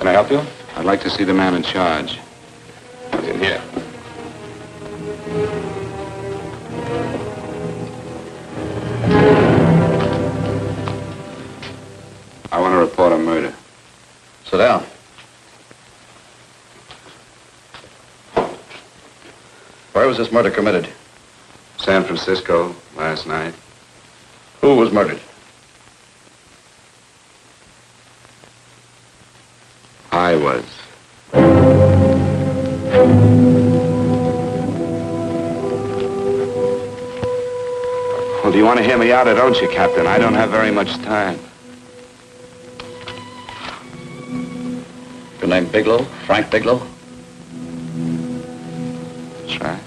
Can I help you? I'd like to see the man in charge. He's in here. I want to report a murder. Sit down. Where was this murder committed? San Francisco, last night. Who was murdered? I was. Well, do you want to hear me out or don't you, Captain? I don't have very much time. Your name Bigelow? Frank Bigelow? That's right.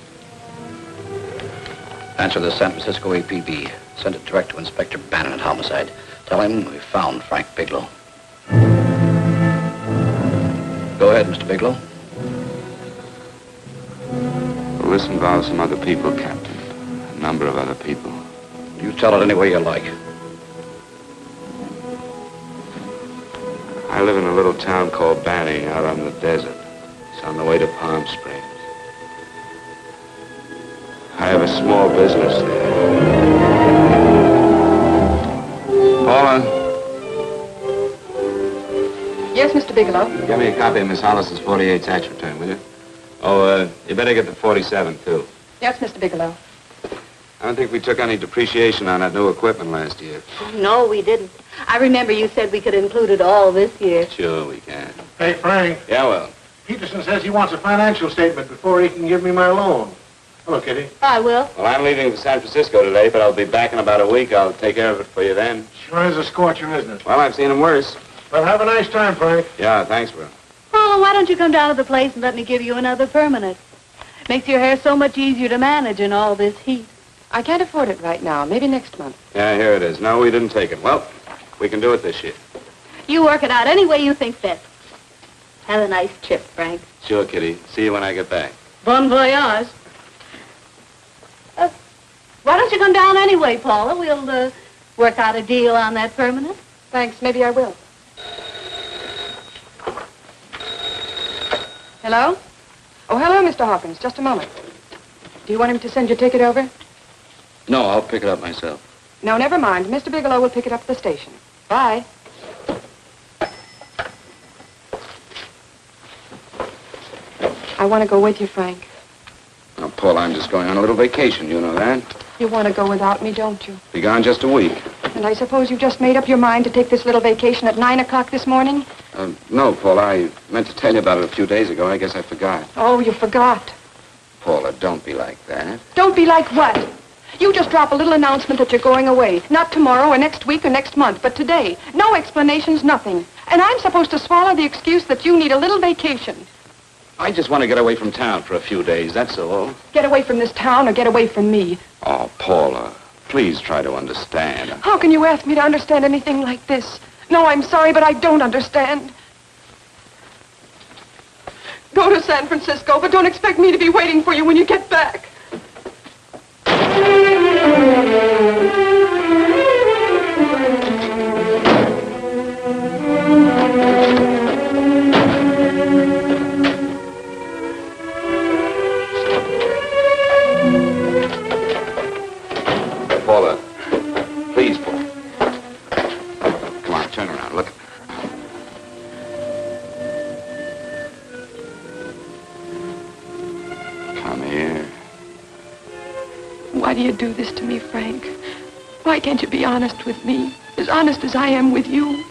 Answer the San Francisco APB. Send it direct to Inspector Bannon at Homicide. Tell him we found Frank Bigelow. Go ahead, Mr. Bigelow. Well, this involves some other people, Captain. A number of other people. You tell it any way you like. I live in a little town called Banning out on the desert. It's on the way to Palm Springs. I have a small business there. Paula? Yes, Mr. Bigelow. Give me a copy of Miss Hollis's 48 tax return, will you? Oh, you better get the 47, too. Yes, Mr. Bigelow. I don't think we took any depreciation on that new equipment last year. No, we didn't. I remember you said we could include it all this year. Sure we can. Hey, Frank. Yeah, well. Peterson says he wants a financial statement before he can give me my loan. Hello, Kitty. I will. Well, I'm leaving for San Francisco today, but I'll be back in about a week. I'll take care of it for you then. Sure is a scorcher, isn't it? Well, I've seen him worse. Well, have a nice time, Frank. Yeah, thanks, Will. Paula, why don't you come down to the place and let me give you another permanent? Makes your hair so much easier to manage in all this heat. I can't afford it right now. Maybe next month. Yeah, here it is. No, we didn't take it. Well, we can do it this year. You work it out any way you think fit. Have a nice trip, Frank. Sure, Kitty. See you when I get back. Bon voyage. Why don't you come down anyway, Paula? We'll work out a deal on that permanent. Thanks. Maybe I will. Hello? Oh, hello, Mr. Hawkins. Just a moment. Do you want him to send your ticket over? No, I'll pick it up myself. No, never mind. Mr. Bigelow will pick it up at the station. Bye. I want to go with you, Frank. Now, Paul, I'm just going on a little vacation. You know that? You want to go without me, don't you? Be gone just a week. And I suppose you just made up your mind to take this little vacation at 9 o'clock this morning? No, Paul, I meant to tell you about it a few days ago. I guess I forgot. Oh, you forgot. Paula, don't be like that. Don't be like what? You just drop a little announcement that you're going away. Not tomorrow or next week or next month, but today. No explanations, nothing. And I'm supposed to swallow the excuse that you need a little vacation. I just want to get away from town for a few days, that's all. Get away from this town or get away from me. Oh, Paula, please try to understand. How can you ask me to understand anything like this? No, I'm sorry, but I don't understand. Go to San Francisco, but don't expect me to be waiting for you when you get back. Paula, please, Paula. Come on, turn around, look. Come here. Why do you do this to me, Frank? Why can't you be honest with me? As honest as I am with you?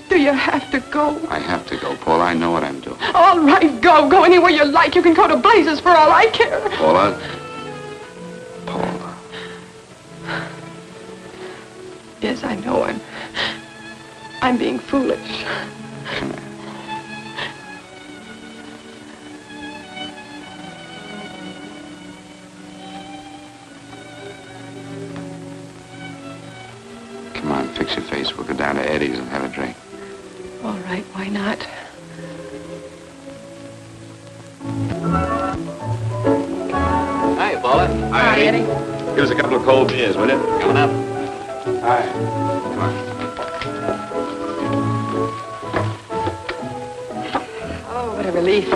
Do you have to go? I have to go, Paula. I know what I'm doing. All right, go. Go anywhere you like. You can go to blazes for all I care. Paula. Paula. Yes, I know. I'm being foolish. Come here. Come on, fix your face. We'll go down to Eddie's and have a drink. All right, why not? Hi, Paula. Hi, Eddie. Give us a couple of cold beers, will you? Coming up. Hi. Come on. Oh, what a relief.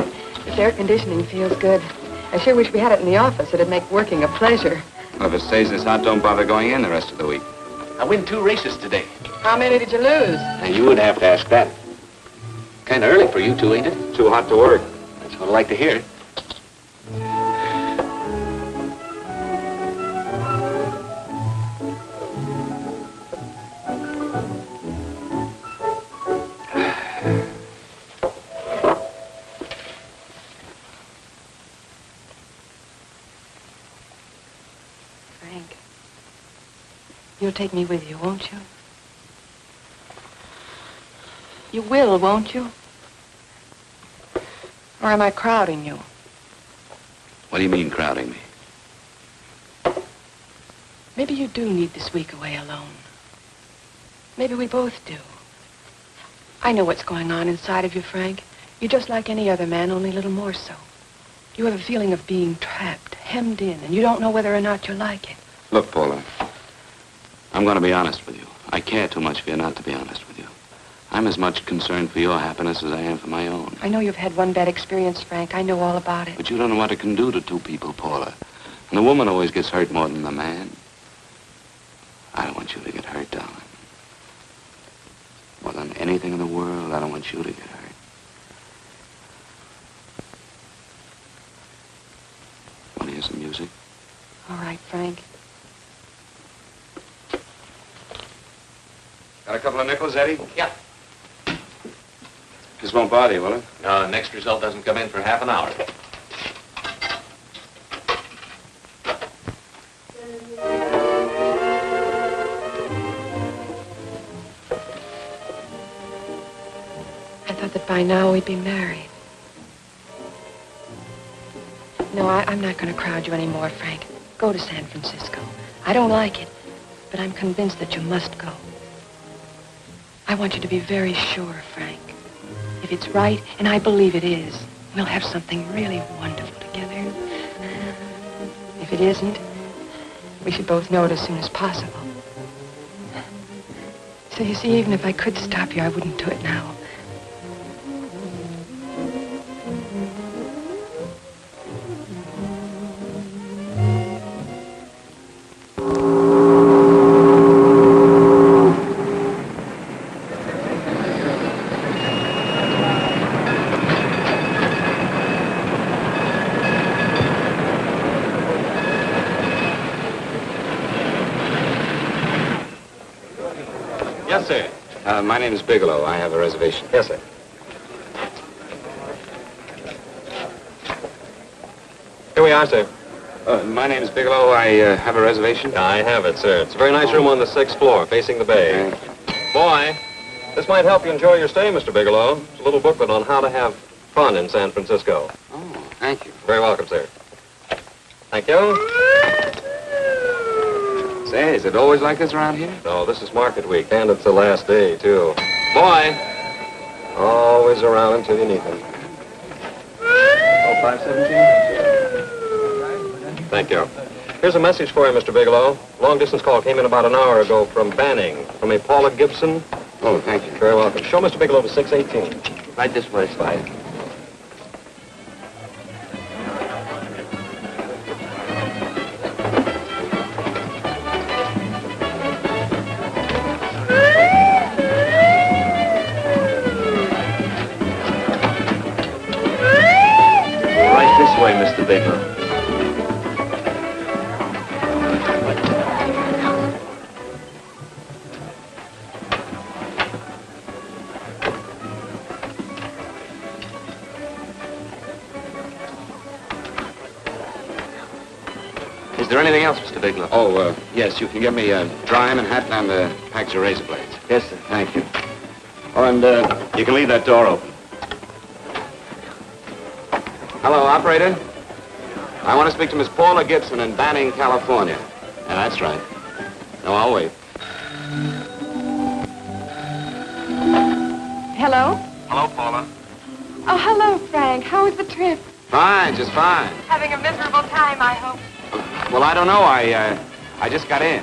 This air conditioning feels good. I sure wish we had it in the office. It'd make working a pleasure. Well, if it stays this hot, don't bother going in the rest of the week. I win 2 races today. How many did you lose? Now, you would have to ask that. Kind of early for you two, ain't it? Too hot to work. That's what I like to hear. Frank, you'll take me with you, won't you? You will, won't you? Or am I crowding you? What do you mean, crowding me? Maybe you do need this week away alone. Maybe we both do. I know what's going on inside of you, Frank. You're just like any other man, only a little more so. You have a feeling of being trapped, hemmed in, and you don't know whether or not you like it. Look, Paula, I'm going to be honest with you. I care too much for you not to be honest with you. I'm as much concerned for your happiness as I am for my own. I know you've had one bad experience, Frank. I know all about it. But you don't know what it can do to two people, Paula. And the woman always gets hurt more than the man. I don't want you to get hurt, darling. More than anything in the world, I don't want you to get hurt. Want to hear some music? All right, Frank. Got a couple of nickels, Eddie? Yeah. This won't bother you, will it? No, next result doesn't come in for half an hour. I thought that by now we'd be married. No, I'm not going to crowd you anymore, Frank. Go to San Francisco. I don't like it, but I'm convinced that you must go. I want you to be very sure, Frank. If it's right, and I believe it is, we'll have something really wonderful together. If it isn't, we should both know it as soon as possible. So you see, even if I could stop you, I wouldn't do it now. Yes, sir. My name is Bigelow. I have a reservation. Yes, sir. Here we are, sir. My name is Bigelow. I have a reservation. I have it, sir. It's a very nice room on the 6th floor, facing the bay. Okay. Boy, this might help you enjoy your stay, Mr. Bigelow. It's a little booklet on how to have fun in San Francisco. Oh, thank you. Very welcome, sir. Thank you. Say, is it always like this around here? No, this is market week, and it's the last day, too. Boy! Always around until you need them. Oh, 517? Thank you. Here's a message for you, Mr. Bigelow. Long-distance call came in about an hour ago from Banning, from a Paula Gibson. Oh, thank you. Very welcome. Show Mr. Bigelow to 618. Right this way, Slide. Right this way, Mr. Bigelow. Is there anything else, Mr. Bigelow? Oh, yes, you can get me a dry Manhattan and a package of razor blades. Yes, sir. Thank you. Oh, and you can leave that door open. Hello, operator. I want to speak to Miss Paula Gibson in Banning, California. Yeah, that's right. No, I'll wait. Hello? Hello, Paula. Oh, hello, Frank. How was the trip? Fine, just fine. Having a miserable time, I hope. Well, I don't know. I just got in.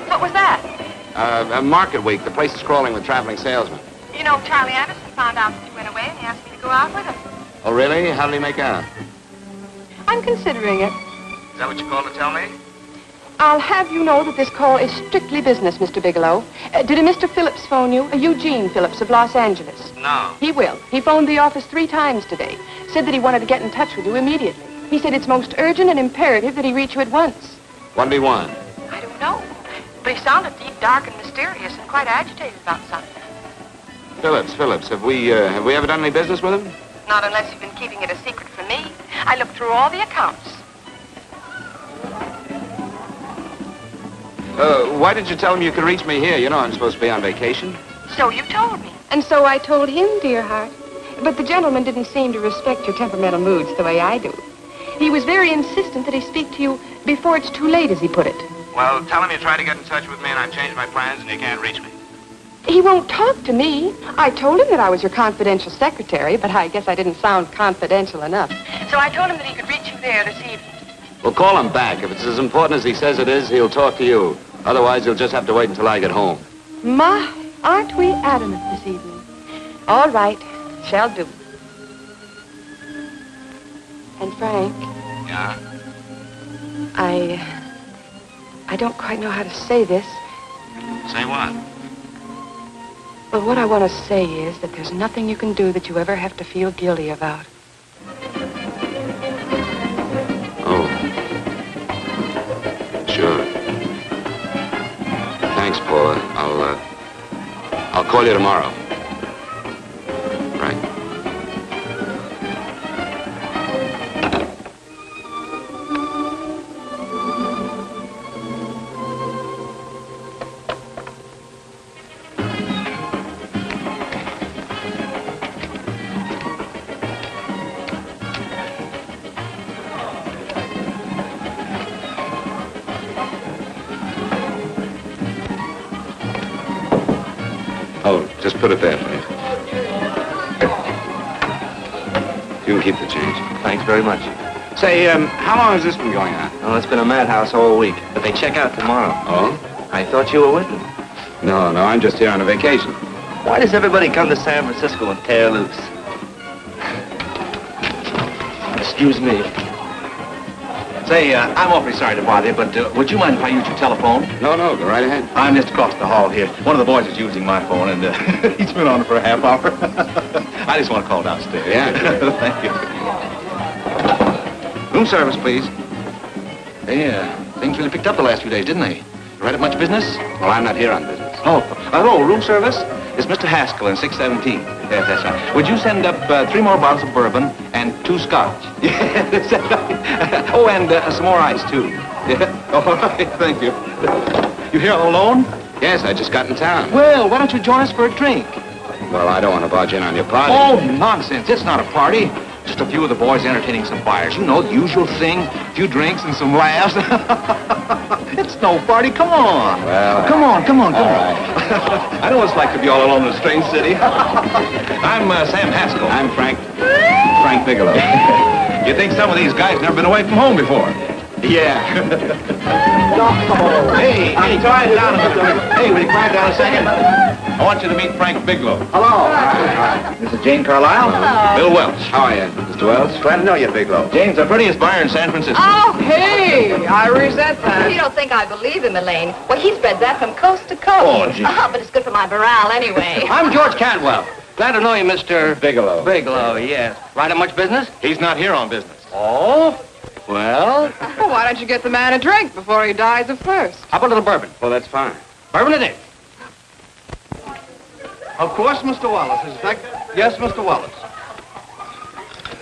What was that? Market week. The place is crawling with traveling salesmen. You know, Charlie Anderson found out that you went away and he asked me to go out with him. Oh, really? How did he make out? I'm considering it. Is that what you called to tell me? I'll have you know that this call is strictly business, Mr. Bigelow. Did a Mr. Phillips phone you? Eugene Phillips of Los Angeles. No. He will. He phoned the office 3 times today. Said that he wanted to get in touch with you immediately. He said it's most urgent and imperative that he reach you at once. What did he want? I don't know. But he sounded deep, dark, and mysterious and quite agitated about something. Phillips. Have we ever done any business with him? Not unless you've been keeping it a secret from me. I looked through all the accounts. Why did you tell him you could reach me here? You know I'm supposed to be on vacation. So you told me. And so I told him, dear heart. But the gentleman didn't seem to respect your temperamental moods the way I do. He was very insistent that he speak to you before it's too late, as he put it. Well, tell him you tried to get in touch with me and I've changed my plans and you can't reach me. He won't talk to me. I told him that I was your confidential secretary, but I guess I didn't sound confidential enough. So I told him that he could reach you there this evening. Well, call him back. If it's as important as he says it is, he'll talk to you. Otherwise, you'll just have to wait until I get home. My, aren't we adamant this evening? All right, shall do. And Frank, Yeah? I don't quite know how to say this. Say what? Well, what I want to say is that there's nothing you can do that you ever have to feel guilty about. Oh. Sure. Thanks, Paula. I'll call you tomorrow. Right. Oh, just put it there, please. You can keep the change. Thanks very much. Say, how long has this been going on? Well, it's been a madhouse all week, but they check out tomorrow. Oh? I thought you were with them. No, I'm just here on a vacation. Why does everybody come to San Francisco and tear loose? Excuse me. Say, I'm awfully sorry to bother you, but would you mind if I use your telephone? No, go right ahead. I'm just across the hall here. One of the boys is using my phone, and he's been on it for a half hour. I just want to call downstairs. Yeah. Thank you. Room service, please. Hey, things really picked up the last few days, didn't they? Right at much business? Well, I'm not here on business. Oh, hello, room service? It's Mr. Haskell in 617. Yes, that's right. Would you send up 3 more bottles of bourbon and 2 scotch? Yes, that's right. Oh, and some more ice, too. Yeah. All right, thank you. You here all alone? Yes, I just got in town. Well, why don't you join us for a drink? Well, I don't want to barge in on your party. Oh, nonsense. It's not a party. Just a few of the boys entertaining some buyers. You know, the usual thing. A few drinks and some laughs. It's no party. Come on. Well, come on. right. I know what it's like to be all alone in a strange city. I'm Sam Haskell. I'm Frank Bigelow. You think some of these guys never been away from home before? Yeah. Hey, quiet down a minute. Hey, will you quiet down a second? I want you to meet Frank Bigelow. Hello. This is Jane Carlisle. Bill Welch. How are you, Mr. Wells? Glad to know you, Bigelow. Jane's the prettiest buyer in San Francisco. Oh, hey! I resent that. You don't think I believe him, Elaine? Well, he spreads that from coast to coast. Oh, gee. But it's good for my morale anyway. I'm George Cantwell. Glad to know you, Mr. Bigelow. Bigelow, yes. Right on much business? He's not here on business. Oh? Well, Well, why don't you get the man a drink before he dies of thirst? how about a little bourbon? Well, that's fine. Bourbon a day. Of course, Mr. Wallace. Yes, Mr. Wallace.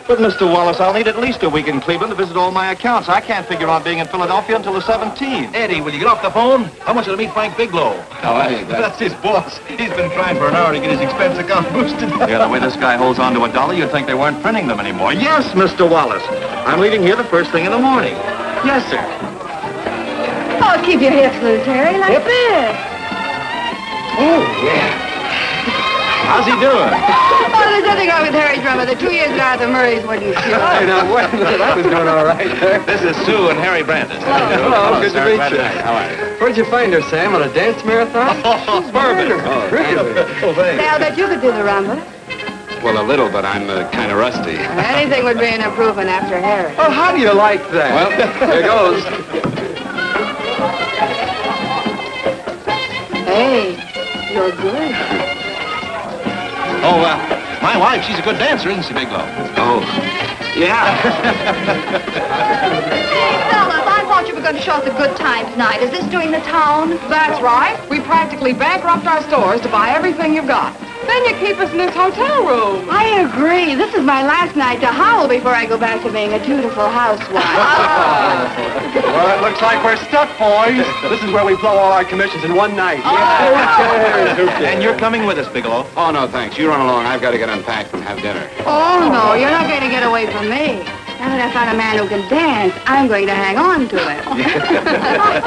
But, Mr. Wallace, I'll need at least a week in Cleveland to visit all my accounts. I can't figure on being in Philadelphia until the 17th. Eddie, will you get off the phone? I want you to meet Frank Bigelow. How are you, That's his boss. He's been trying for an hour to get his expense account boosted. Yeah, the way this guy holds on to $1, you'd think they weren't printing them anymore. Yes, Mr. Wallace. I'm leaving here the first thing in the morning. Yes, sir. Oh, keep your hips loose, Harry, like this. Oh, yeah. How's he doing? Oh, there's nothing wrong with Harry Drummer. The 2 years now at the Murrays wouldn't shoot. Hey, now, wait a minute. I was doing all right there. This is Sue and Harry Brandis. Hello, good to meet you. How are you? Where'd you find her, Sam? On a dance marathon? Bourbon. Really? Oh, thanks. Say, I'll bet you could do the rumba. Well, a little, but I'm kind of rusty. Anything would be an improvement after Harry. Oh, how do you like that? Well, here goes. Hey, you're good. Oh, my wife, she's a good dancer, isn't she, Bigelow? Oh, yeah. Fellas, I thought you were going to show us a good time tonight. Is this doing the town? That's right. We practically bankrupt our stores to buy everything you've got. Then you keep us in this hotel room. I agree. This is my last night to howl before I go back to being a dutiful housewife. Well, it looks like we're stuck, boys. This is where we blow all our commissions in one night. And you're coming with us, Bigelow. Oh, no, thanks. You run along. I've got to get unpacked and have dinner. Oh, no, you're not going to get away from me. Now that I found a man who can dance, I'm going to hang on to him.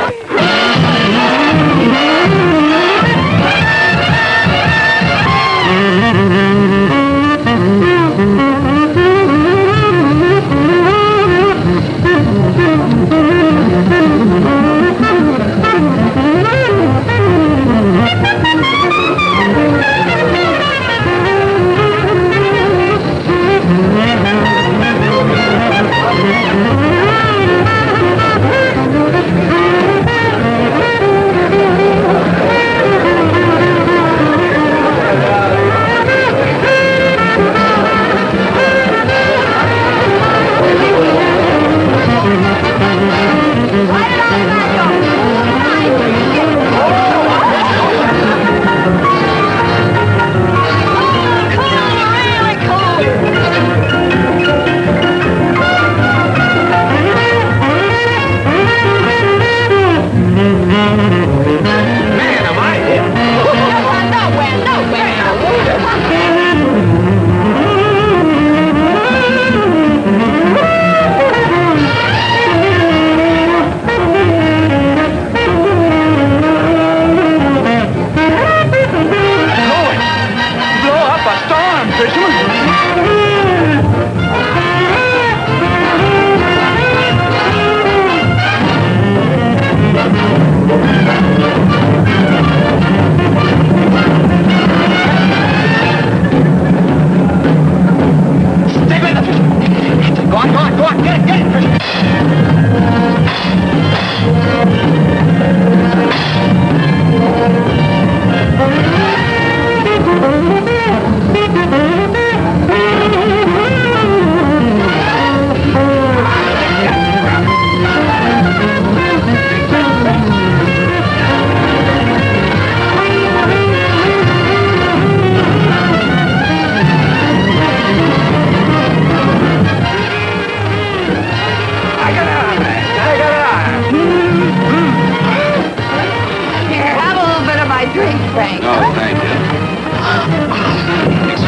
Here, have a little bit of my drink, Frank. Oh, thank you.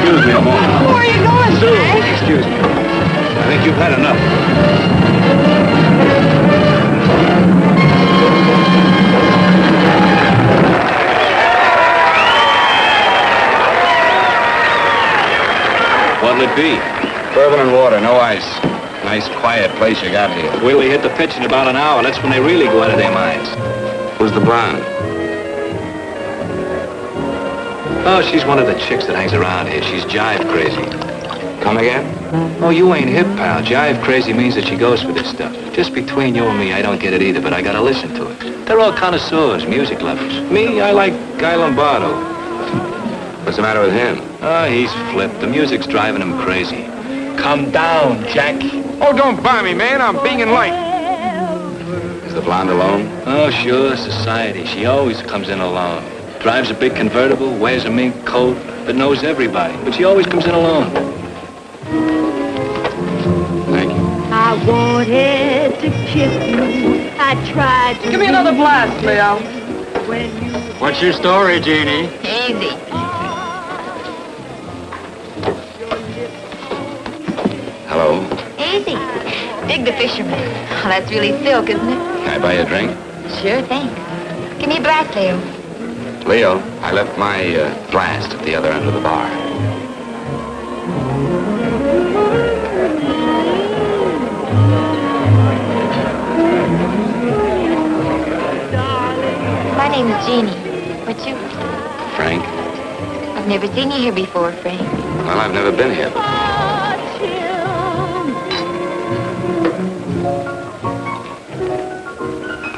excuse me a moment. Where are you going, Sue, Frank? excuse me. I think you've had enough. What'll it be? Bourbon and water, no ice. Nice, quiet place you got here. Wait till they hit the pitch in about an hour. That's when they really go out of their minds. Who's the blonde? Oh, she's one of the chicks that hangs around here. She's jive crazy. Come again? Oh, you ain't hip, pal. Jive crazy means that she goes for this stuff. Just between you and me, I don't get it either, but I gotta listen to it. They're all connoisseurs, music lovers. Me, I like Guy Lombardo. What's the matter with him? Oh, he's flipped. The music's driving him crazy. Come down, Jack. Oh, don't buy me, man. I'm being in light. Is the blonde alone? Oh, sure, society. She always comes in alone. Drives a big convertible, wears a mink coat, but knows everybody. But she always comes in alone. Thank you. I wanted to kiss you. I tried to. Give me another blast, Leo. When you What's your story, Jeannie? Easy. Hello. Easy. Dig the fisherman. Oh, that's really silk, isn't it? Can I buy you a drink? Sure thing. Give me a blast, Leo. Leo, I left my blast at the other end of the bar. My name is Jeannie. What's yours? Frank? I've never seen you here before, Frank. Well, I've never been here before.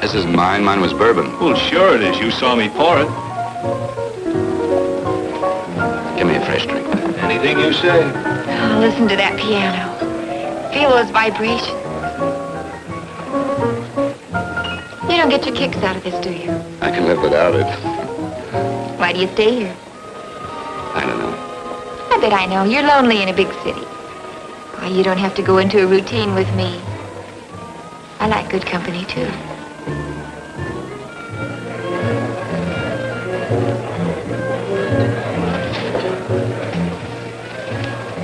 This is mine. Mine was bourbon. Well, sure it is. You saw me pour it. Give me a fresh drink. Anything you say. Oh, listen to that piano. Feel those vibrations. You don't get your kicks out of this, do you? I can live without it. Why do you stay here? I don't know. I bet I know. You're lonely in a big city. Why, you don't have to go into a routine with me. I like good company, too.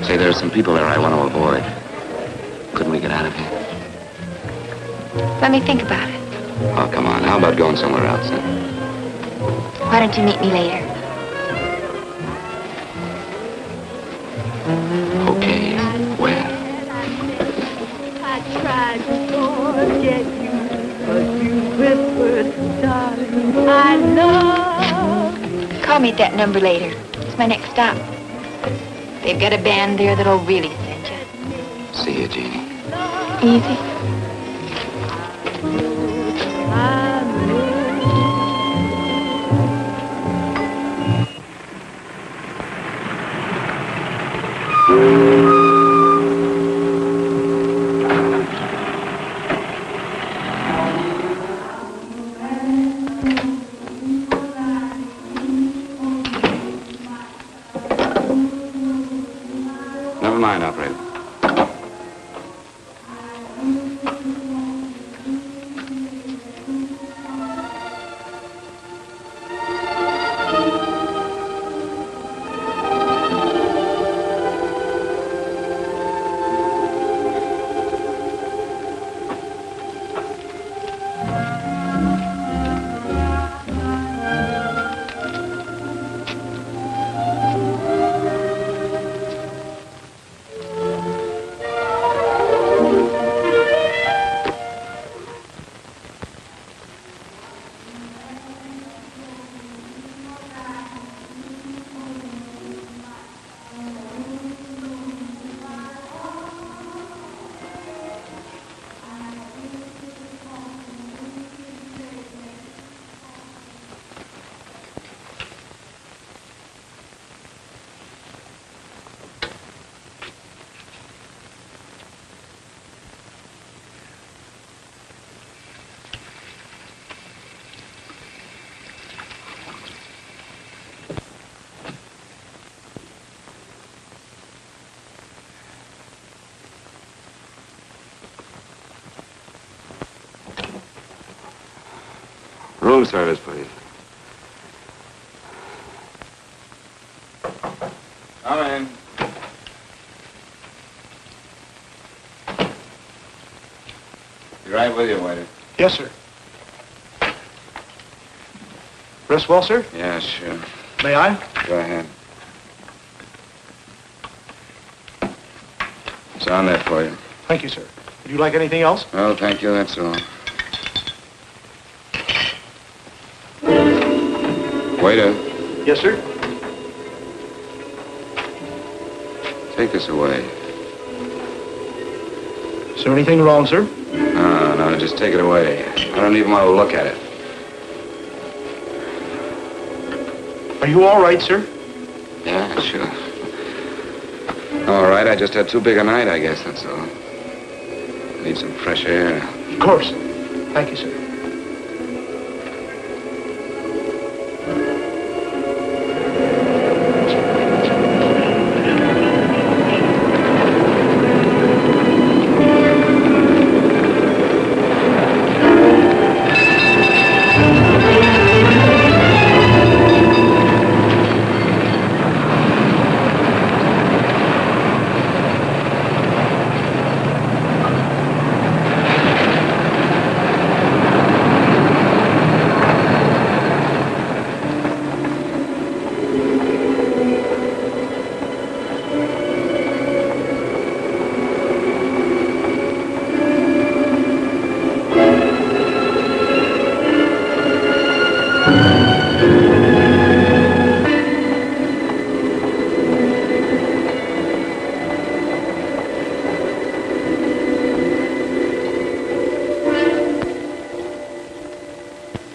Say, there's some people there I want to avoid. Couldn't we get out of here? Let me think about it. Oh, come on. How about going somewhere else, then? Why don't you meet me later? Okay. Where? I tried to forget you, but you whispered, darling, I love. Call me at that number later. It's my next stop. They've got a band there that'll really send you. See you, Jeannie. Easy. Never mind, operator. Room service, please. Come in. Be right with you, waiter. Yes, sir. Rest well, sir? Yeah, sure. May I? Go ahead. It's on there for you. Thank you, sir. Would you like anything else? Oh, thank you, that's all. Waiter, Yes, sir. take this away. Is there anything wrong, sir? No, just take it away. I don't even want to look at it. Are you all right, sir? Yeah, sure. All right, I just had too big a night, I guess, that's all. Need some fresh air. Of course. Thank you, sir.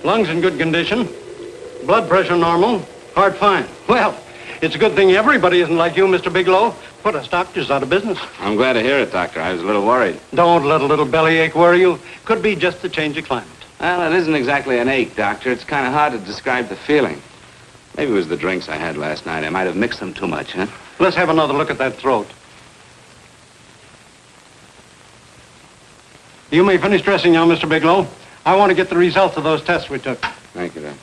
Lungs in good condition. Blood pressure normal. Heart fine. Well, it's a good thing everybody isn't like you, Mr. Bigelow. Put us doctors out of business. I'm glad to hear it, Doctor. I was a little worried. Don't let a little bellyache worry you. Could be just the change of climate. Well, it isn't exactly an ache, Doctor. It's kind of hard to describe the feeling. Maybe it was the drinks I had last night. I might have mixed them too much, huh? Let's have another look at that throat. You may finish dressing now, Mr. Bigelow. I want to get the results of those tests we took. Thank you, Doctor.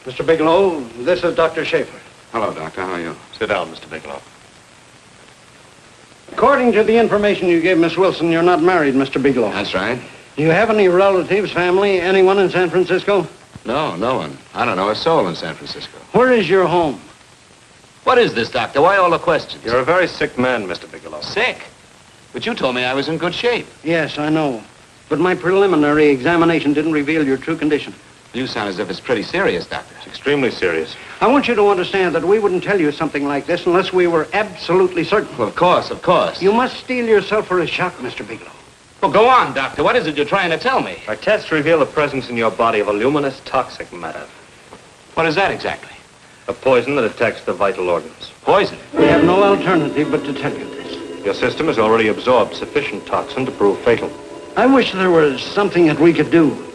Mr. Bigelow, this is Dr. Schaefer. Hello, Doctor. How are you? Sit down, Mr. Bigelow. According to the information you gave Miss Wilson, you're not married, Mr. Bigelow. That's right. Do you have any relatives, family, anyone in San Francisco? No, no one. I don't know a soul in San Francisco. Where is your home? What is this, Doctor? Why all the questions? You're a very sick man, Mr. Bigelow. Sick? But you told me I was in good shape. Yes, I know. But my preliminary examination didn't reveal your true condition. You sound as if it's pretty serious, Doctor. It's extremely serious. I want you to understand that we wouldn't tell you something like this unless we were absolutely certain. Well, of course, of course. You must steel yourself for a shock, Mr. Bigelow. Well, go on, Doctor. What is it you're trying to tell me? Our tests reveal the presence in your body of a luminous toxic matter. What is that exactly? A poison that attacks the vital organs. Poison? We have no alternative but to tell you this. Your system has already absorbed sufficient toxin to prove fatal. I wish there was something that we could do.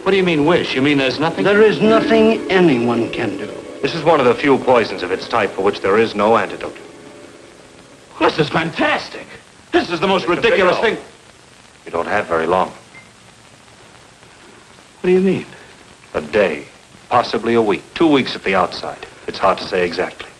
What do you mean, wish? You mean there's nothing? There is nothing anyone can do. This is one of the few poisons of its type for which there is no antidote. This is fantastic. This is the most ridiculous thing. You don't have very long. What do you mean? A day, possibly a week, 2 weeks at the outside. It's hard to say exactly.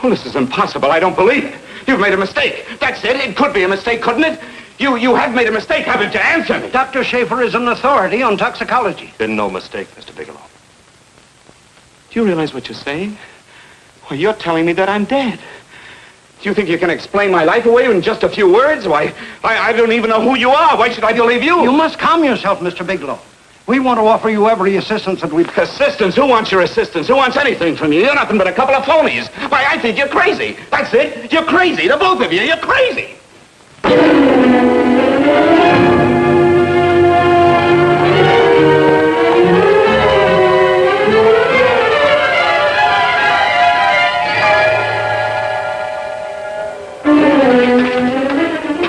Well, this is impossible. I don't believe it. You've made a mistake. That's it. It could be a mistake, couldn't it? You have made a mistake, haven't you? Answer me. Dr. Schaefer is an authority on toxicology. Been no mistake, Mr. Bigelow. Do you realize what you're saying? Well, you're telling me that I'm dead. Do you think you can explain my life away in just a few words? Why, I don't even know who you are. Why should I believe you? You must calm yourself, Mr. Bigelow. We want to offer you every assistance that we... Assistance? Who wants your assistance? Who wants anything from you? You're nothing but a couple of phonies. Why, I think you're crazy. That's it. You're crazy. The both of you. You're crazy.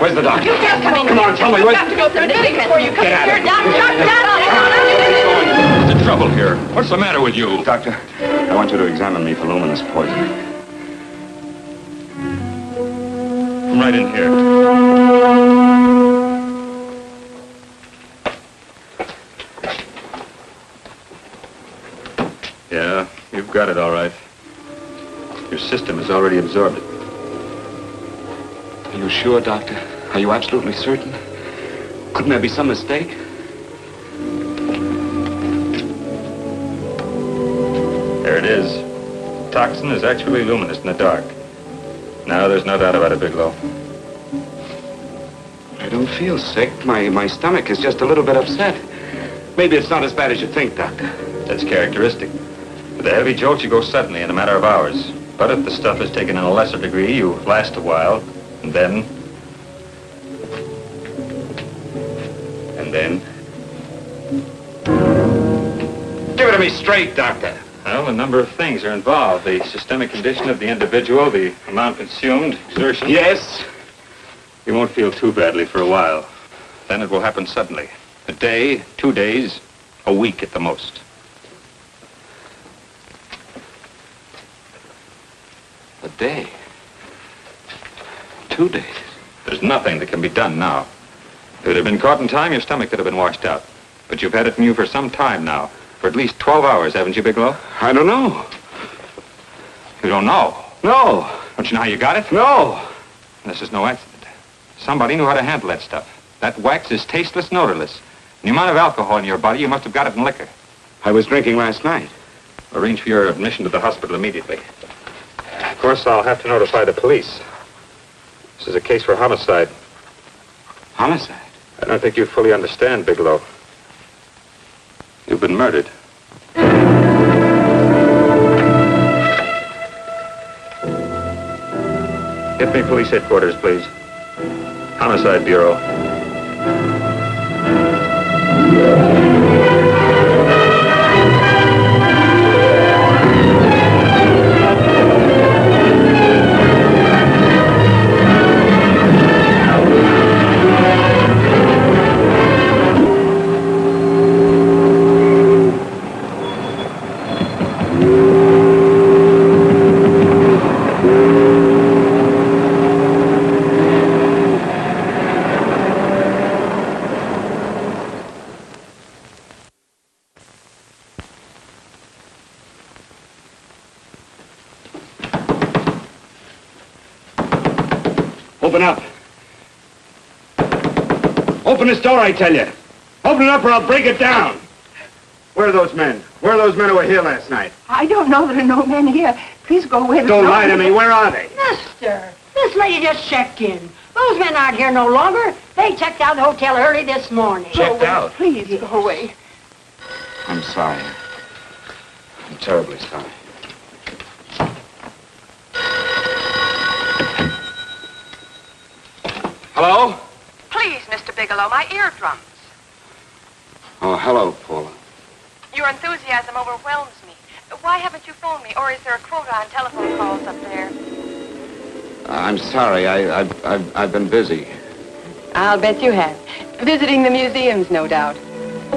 Where's the doctor? You just come in. Come on, tell me. You have to go through the thing before you come here. What's the trouble here? What's the matter with you? Doctor, I want you to examine me for luminous poison. Come right in here. Yeah, you've got it all right. Your system has already absorbed it. Are you sure, Doctor? Are you absolutely certain? Couldn't there be some mistake? There it is. Toxin is actually luminous in the dark. Now there's no doubt about it, Bigelow. I don't feel sick. My stomach is just a little bit upset. Maybe it's not as bad as you think, Doctor. That's characteristic. With a heavy jolt, you go suddenly in a matter of hours. But if the stuff is taken in a lesser degree, you last a while, and then... Give it to me straight, Doctor. Well, a number of things are involved. The systemic condition of the individual, the amount consumed, exertion. Yes? You won't feel too badly for a while. Then it will happen suddenly. A day, 2 days, a week at the most. A day? 2 days? There's nothing that can be done now. If it had been caught in time, your stomach could have been washed out. But you've had it in you for some time now. For at least 12 hours, haven't you, Bigelow? I don't know. You don't know? No. Don't you know how you got it? No. This is no accident. Somebody knew how to handle that stuff. That wax is tasteless and odorless. The amount of alcohol in your body, you must have got it in liquor. I was drinking last night. Arrange for your admission to the hospital immediately. Of course, I'll have to notify the police. This is a case for homicide. Homicide? I don't think you fully understand, Bigelow. You've been murdered. Get me police headquarters, please. Homicide Bureau. Open up. Open this door, I tell you. Open it up or I'll break it down. Where are those men? Where are those men who were here last night? I don't know. There are no men here. Please go away. Don't lie to me. Where are they? Mister, this lady just checked in. Those men aren't here no longer. They checked out the hotel early this morning. Checked out? Please go away. I'm sorry. I'm terribly sorry. Hello? Please, Mr. Bigelow, my eardrums. Oh, hello, Paula. Your enthusiasm overwhelms me. Why haven't you phoned me? Or is there a quota on telephone calls up there? I'm sorry. I've been busy. I'll bet you have. Visiting the museums, no doubt.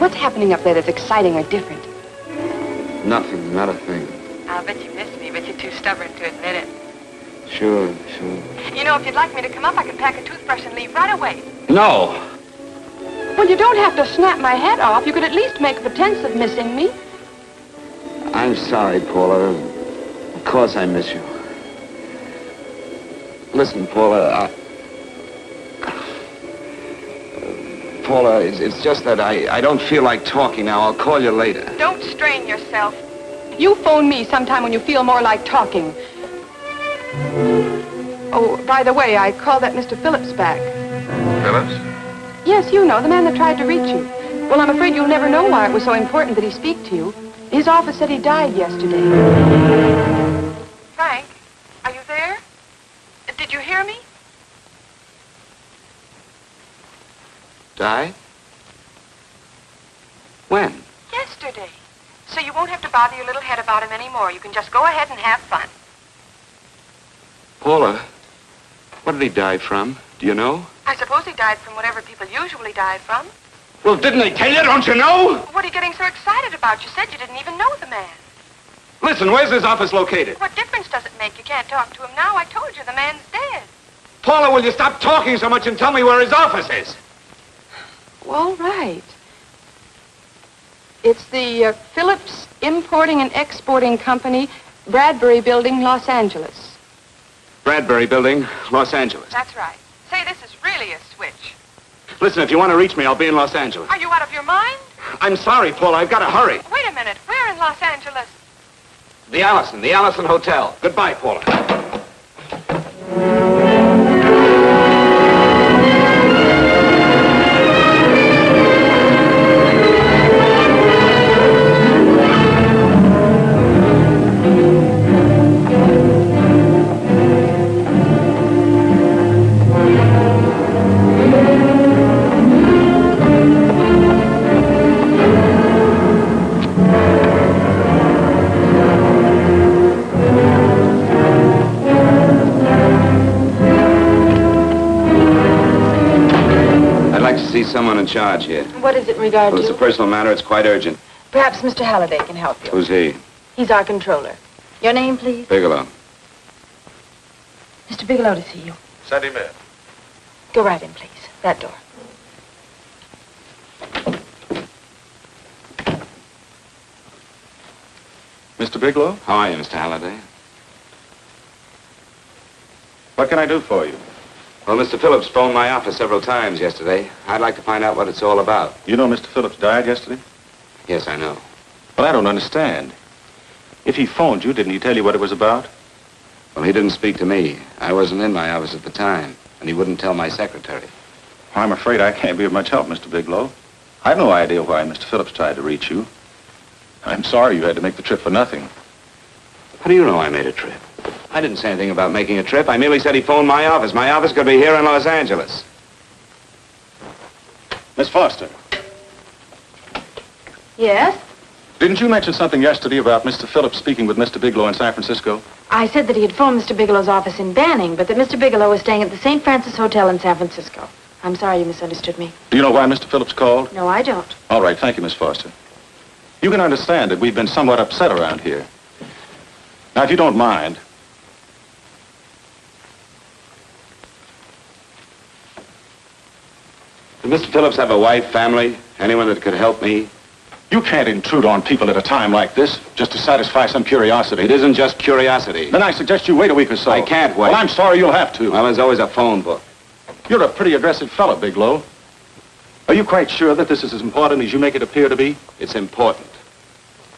What's happening up there that's exciting or different? Nothing, not a thing. I'll bet you miss me, but you're too stubborn to admit it. Sure. You know, if you'd like me to come up, I can pack a toothbrush and leave right away. No. Well, you don't have to snap my head off. You could at least make a pretense of missing me. I'm sorry, Paula. Of course I miss you. Listen, Paula, Paula, it's just that I don't feel like talking now. I'll call you later. Don't strain yourself. You phone me sometime when you feel more like talking. Oh, by the way, I called that Mr. Phillips back. Phillips? Yes, you know, the man that tried to reach you. Well, I'm afraid you'll never know why it was so important that he speak to you. His office said he died yesterday. Frank, are you there? Did you hear me? Died? When? Yesterday. So you won't have to bother your little head about him anymore. You can just go ahead and have fun. Paula, what did he die from? Do you know? I suppose he died from whatever people usually died from. Well, didn't they tell you? Don't you know? What are you getting so excited about? You said you didn't even know the man. Listen, where's his office located? What difference does it make? You can't talk to him now. I told you the man's dead. Paula, will you stop talking so much and tell me where his office is? All right. It's the Phillips Importing and Exporting Company, Bradbury Building, Los Angeles. Bradbury Building, Los Angeles. That's right. Say, this is really a switch. Listen, if you want to reach me, I'll be in Los Angeles. Are you out of your mind? I'm sorry, Paula. I've got to hurry. Wait a minute. Where in Los Angeles? The Allison Hotel. Goodbye, Paula. Someone in charge here. What is it in regard Well, it's a personal matter. It's quite urgent. Perhaps Mr. Halliday can help you. Who's he? He's our controller. Your name, please? Bigelow. Mr. Bigelow to see you. Send him in. Go right in, please. That door. Mr. Bigelow? How are you, Mr. Halliday? What can I do for you? Well, Mr. Phillips phoned my office several times yesterday. I'd like to find out what it's all about. You know Mr. Phillips died yesterday? Yes, I know. Well, I don't understand. If he phoned you, didn't he tell you what it was about? Well, he didn't speak to me. I wasn't in my office at the time, and he wouldn't tell my secretary. Well, I'm afraid I can't be of much help, Mr. Bigelow. I've no idea why Mr. Phillips tried to reach you. I'm sorry you had to make the trip for nothing. How do you know I made a trip? I didn't say anything about making a trip. I merely said he phoned my office. My office could be here in Los Angeles. Miss Foster, Yes? didn't you mention something yesterday about Mr. Phillips speaking with Mr. Bigelow in San Francisco? I said that he had phoned Mr. Bigelow's office in Banning, but that Mr. Bigelow was staying at the St. Francis Hotel in San Francisco. I'm sorry you misunderstood me. Do you know why Mr. Phillips called? No, I don't. All right, thank you, Miss Foster. You can understand that we've been somewhat upset around here. Now, if you don't mind, Did Mr. Phillips have a wife, family, anyone that could help me? you can't intrude on people at a time like this just to satisfy some curiosity. It isn't just curiosity. Then I suggest you wait a week or so. I can't wait. Well, I'm sorry you'll have to. Well, there's always a phone book. You're a pretty aggressive fellow, Bigelow. Are you quite sure that this is as important as you make it appear to be? It's important.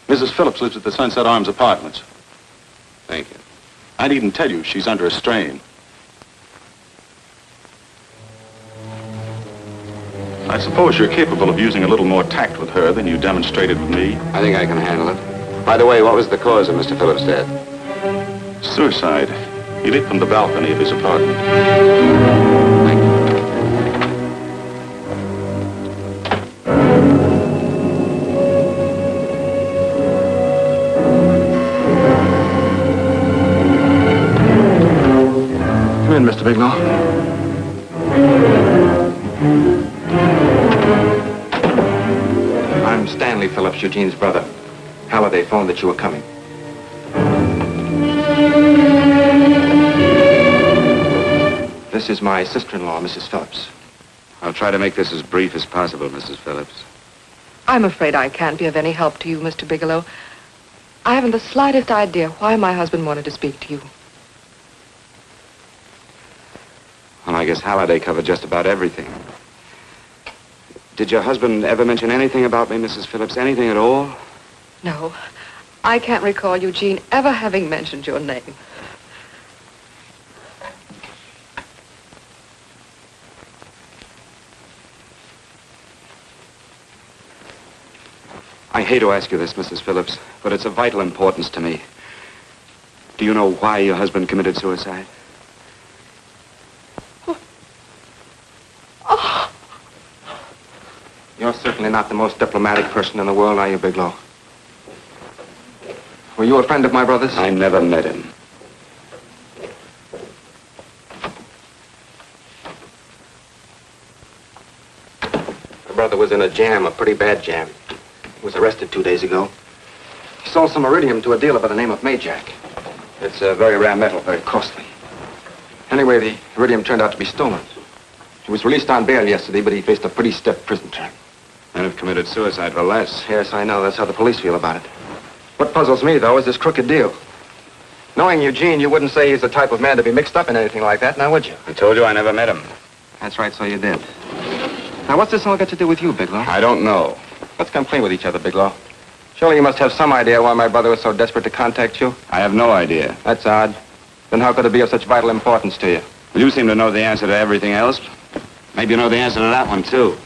Mrs. Phillips lives at the Sunset Arms Apartments. Thank you. I needn't tell you she's under a strain. I suppose you're capable of using a little more tact with her than you demonstrated with me. I think I can handle it. By the way, what was the cause of Mr. Phillips' death? Suicide. He leaped from the balcony of his apartment. Thank you. Come in, Mr. Bigelow. I'm Stanley Phillips, Eugene's brother. Halliday phoned that you were coming. This is my sister-in-law, Mrs. Phillips. I'll try to make this as brief as possible, Mrs. Phillips. I'm afraid I can't be of any help to you, Mr. Bigelow. I haven't the slightest idea why my husband wanted to speak to you. Well, I guess Halliday covered just about everything. Did your husband ever mention anything about me, Mrs. Phillips? Anything at all? No, I can't recall Eugene ever having mentioned your name. I hate to ask you this, Mrs. Phillips, but it's of vital importance to me. Do you know why your husband committed suicide? You're certainly not the most diplomatic person in the world, are you, Bigelow? Were you a friend of my brother's? I never met him. My brother was in a jam, a pretty bad jam. He was arrested 2 days ago. He sold some iridium to a dealer by the name of Majak. It's a very rare metal, very costly. Anyway, the iridium turned out to be stolen. He was released on bail yesterday, but he faced a pretty stiff prison term. And have committed suicide for less. Yes, I know. That's how the police feel about it. What puzzles me, though, is this crooked deal. Knowing Eugene, you wouldn't say he's the type of man to be mixed up in anything like that, now would you? I told you I never met him. That's right, so you did. Now, what's this all got to do with you, Bigelow? I don't know. Let's come clean with each other, Bigelow. Surely you must have some idea why my brother was so desperate to contact you? I have no idea. That's odd. Then how could it be of such vital importance to you? Well, you seem to know the answer to everything else. Maybe you know the answer to that one, too.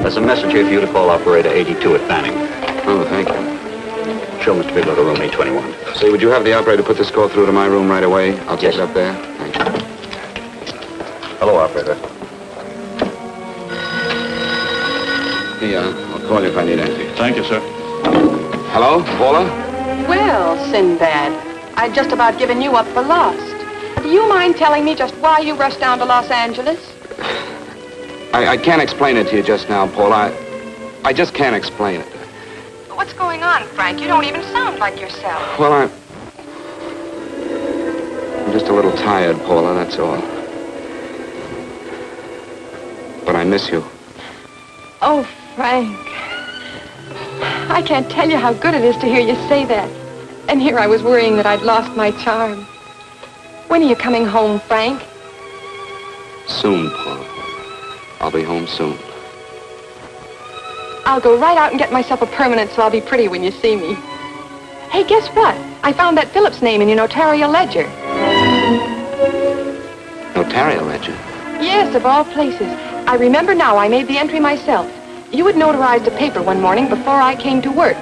There's a message here for you to call operator 82 at Banning. Oh, thank you. Show Mr. Bigelow to room 821. Say, would you have the operator put this call through to my room right away? I'll take it up there. Thank you. Hello, operator. I'll call you if I need anything. Thank you, sir. Hello, Paula? Well, Sinbad, I'd just about given you up for lost. Do you mind telling me just why you rushed down to Los Angeles? I can't explain it to you just now, Paula. I just can't explain it. What's going on, Frank? You don't even sound like yourself. Well, I'm just a little tired, Paula, that's all. But I miss you. Oh, Frank. I can't tell you how good it is to hear you say that. And here I was worrying that I'd lost my charm. When are you coming home, Frank? Soon, Paula. I'll be home soon. I'll go right out and get myself a permanent so I'll be pretty when you see me. Hey, guess what? I found that Phillips name in your notarial ledger. Notarial ledger? Yes, of all places. I remember now I made the entry myself. You had notarized a paper one morning before I came to work.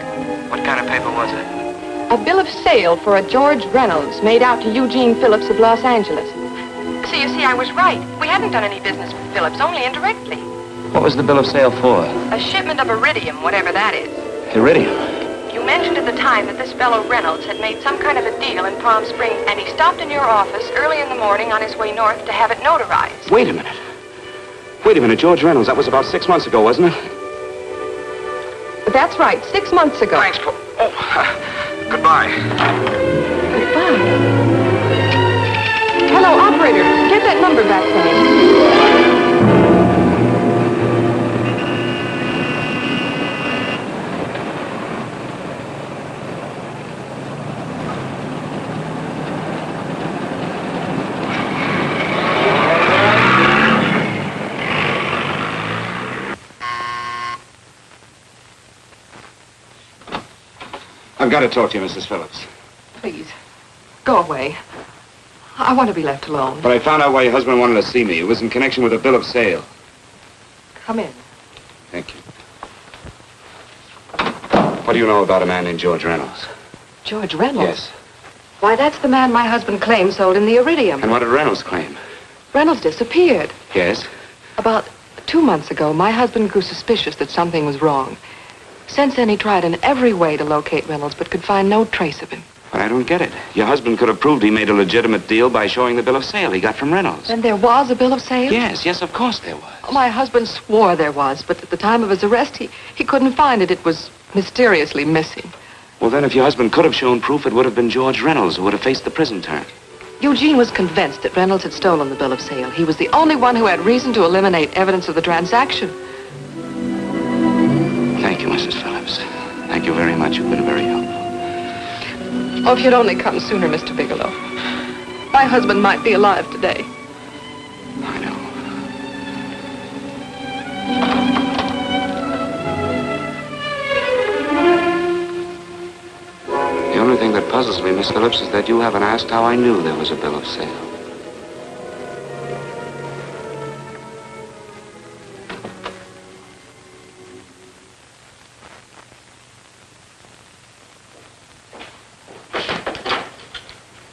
What kind of paper was it? A bill of sale for a George Reynolds made out to Eugene Phillips of Los Angeles. So you see, I was right. We hadn't done any business with Phillips, only indirectly. What was the bill of sale for? A shipment of iridium, whatever that is. Iridium? You mentioned at the time that this fellow Reynolds had made some kind of a deal in Palm Springs, and he stopped in your office early in the morning on his way north to have it notarized. Wait a minute. Wait a minute, George Reynolds. That was about 6 months ago, wasn't it? That's right, 6 months ago. Thanks, Paul. Goodbye. Goodbye. Hello, operator. Get that number back for me. I've got to talk to you, Mrs. Phillips. Please, go away. I want to be left alone. But I found out why your husband wanted to see me. It was in connection with a bill of sale. Come in. Thank you. What do you know about a man named George Reynolds? George Reynolds? Yes. Why, that's the man my husband claimed sold him the iridium. And what did Reynolds claim? Reynolds disappeared. Yes? About 2 months ago, my husband grew suspicious that something was wrong. Since then, he tried in every way to locate Reynolds, but could find no trace of him. But I don't get it. Your husband could have proved he made a legitimate deal by showing the bill of sale he got from Reynolds. Then there was a bill of sale? Yes, of course there was. My husband swore there was, but at the time of his arrest, he couldn't find it. It was mysteriously missing. Well, then, if your husband could have shown proof, it would have been George Reynolds who would have faced the prison term. Eugene was convinced that Reynolds had stolen the bill of sale. He was the only one who had reason to eliminate evidence of the transaction. Thank you, Mrs. Phillips. Thank you very much. You've been very helpful. Oh, if you'd only come sooner, Mr. Bigelow. My husband might be alive today. I know. The only thing that puzzles me, Miss Phillips, is that you haven't asked how I knew there was a bill of sale.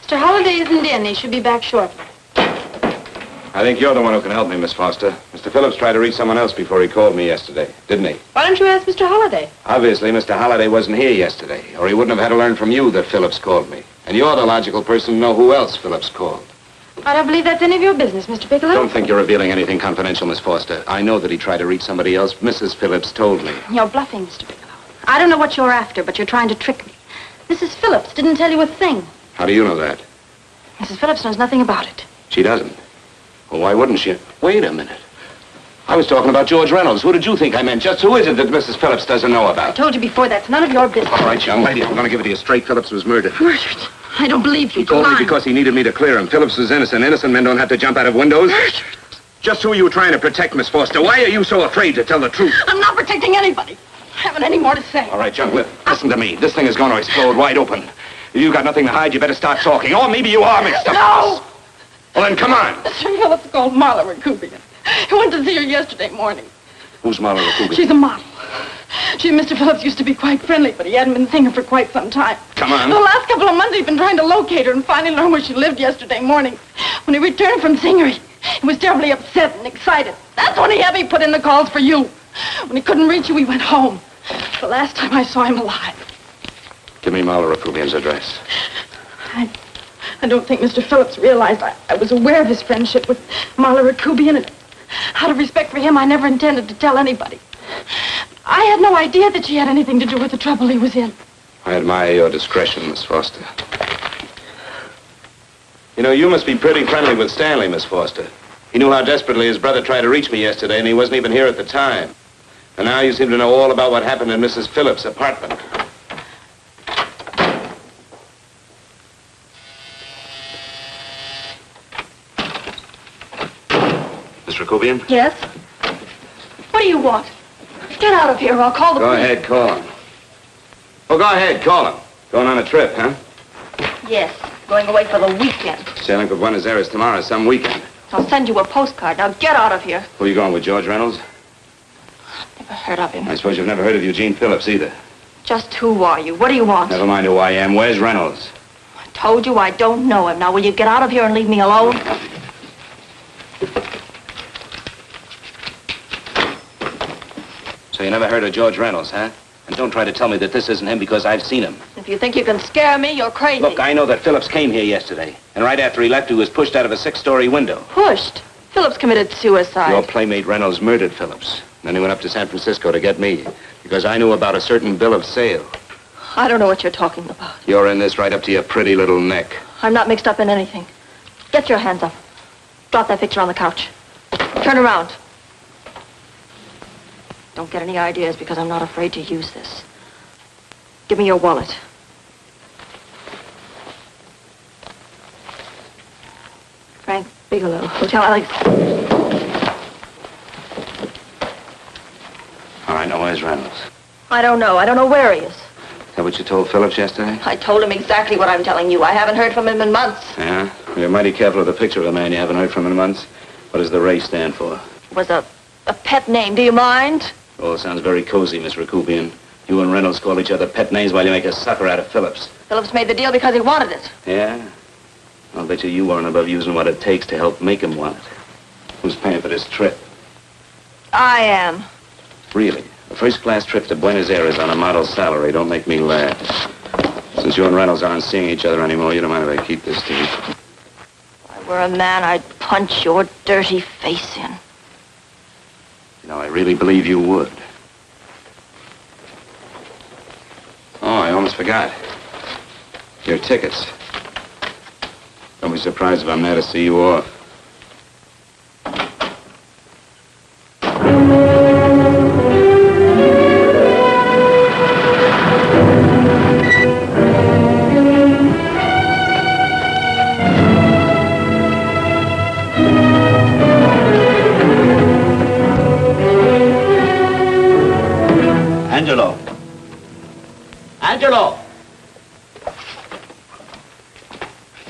Mr. Halliday isn't in. He should be back shortly. I think you're the one who can help me, Miss Foster. Mr. Phillips tried to reach someone else before he called me yesterday, didn't he? Why don't you ask Mr. Halliday? Obviously, Mr. Halliday wasn't here yesterday, or he wouldn't have had to learn from you that Phillips called me. And you're the logical person to know who else Phillips called. I don't believe that's any of your business, Mr. Bigelow. Don't think you're revealing anything confidential, Miss Forster. I know that he tried to reach somebody else. Mrs. Phillips told me. You're bluffing, Mr. Bigelow. I don't know what you're after, but you're trying to trick me. Mrs. Phillips didn't tell you a thing. How do you know that? Mrs. Phillips knows nothing about it. She doesn't. Well, why wouldn't she? Wait a minute. I was talking about George Reynolds. Who did you think I meant? Just who is it that Mrs. Phillips doesn't know I about? told you before, that's none of your business. All right, young lady, I'm going to give it to you straight. Phillips was murdered. Murdered? I don't believe you. He told me because he needed me to clear him. Phillips was innocent. Innocent men don't have to jump out of windows. Murdered? Just who are you trying to protect, Miss Forster? Why are you so afraid to tell the truth? I'm not protecting anybody. I haven't any more to say. All right, young lady, listen to me. This thing is going to explode wide open. If you've got nothing to hide, you better start talking. Or maybe you are mixed up. No! Well, then, come on. Mr. Phillips called Marla Rakubian. He went to see her yesterday morning. Who's Marla Rakubian? She's a model. She and Mr. Phillips used to be quite friendly, but he hadn't been seeing her for quite some time. Come on. The last couple of months, he'd been trying to locate her and finally learned where she lived yesterday morning. When he returned from seeing her, he was terribly upset and excited. That's when he had me put in the calls for you. When he couldn't reach you, he went home. The last time I saw him alive. Give me Marla Rakubian's address. I don't think Mr. Phillips realized I was aware of his friendship with Marla Rakubian, and out of respect for him, I never intended to tell anybody. I had no idea that she had anything to do with the trouble he was in. I admire your discretion, Miss Forster. You know, you must be pretty friendly with Stanley, Miss Forster. He knew how desperately his brother tried to reach me yesterday, and he wasn't even here at the time. And now you seem to know all about what happened in Mrs. Phillips' apartment. Miss Rakubian? Yes? What do you want? Get out of here or I'll call the Go police. ahead, call him. Oh, go ahead, call him. Going on a trip, huh? Yes, going away for the weekend. Sailing for Buenos Aires tomorrow, some weekend. I'll send you a postcard. Now get out of here. Who are you going with, George Reynolds? Never heard of him. I suppose you've never heard of Eugene Phillips either. Just who are you? What do you want? Never mind who I am. Where's Reynolds? I told you I don't know him. Now will you get out of here and leave me alone? So you never heard of George Reynolds, huh? And don't try to tell me that this isn't him because I've seen him. If you think you can scare me, you're crazy. Look, I know that Phillips came here yesterday. And right after he left, he was pushed out of a 6-story window. Pushed? Phillips committed suicide. Your playmate Reynolds murdered Phillips. Then he went up to San Francisco to get me. Because I knew about a certain bill of sale. I don't know what you're talking about. You're in this right up to your pretty little neck. I'm not mixed up in anything. Get your hands up. Drop that picture on the couch. Turn around. Don't get any ideas because I'm not afraid to use this. Give me your wallet. Frank Bigelow, Hotel Alex. All right, now where's Reynolds? I don't know. I don't know where he is. Is that what you told Phillips yesterday? I told him exactly what I'm telling you. I haven't heard from him in months. Yeah? Well, you're mighty careful of the picture of a man you haven't heard from in months. What does the Ray stand for? It was a pet name. Do you mind? Oh, it sounds very cozy, Miss Rakubian. You and Reynolds call each other pet names while you make a sucker out of Phillips. Phillips made the deal because he wanted it. Yeah? I'll bet you weren't above using what it takes to help make him want it. Who's paying for this trip? I am. Really? A first-class trip to Buenos Aires on a model's salary. Don't make me laugh. Since you and Reynolds aren't seeing each other anymore, you don't mind if I keep this to you. If I were a man, I'd punch your dirty face in. You know, I really believe you would. Oh, I almost forgot. Your tickets. Don't be surprised if I'm there to see you off. Angelo. Angelo!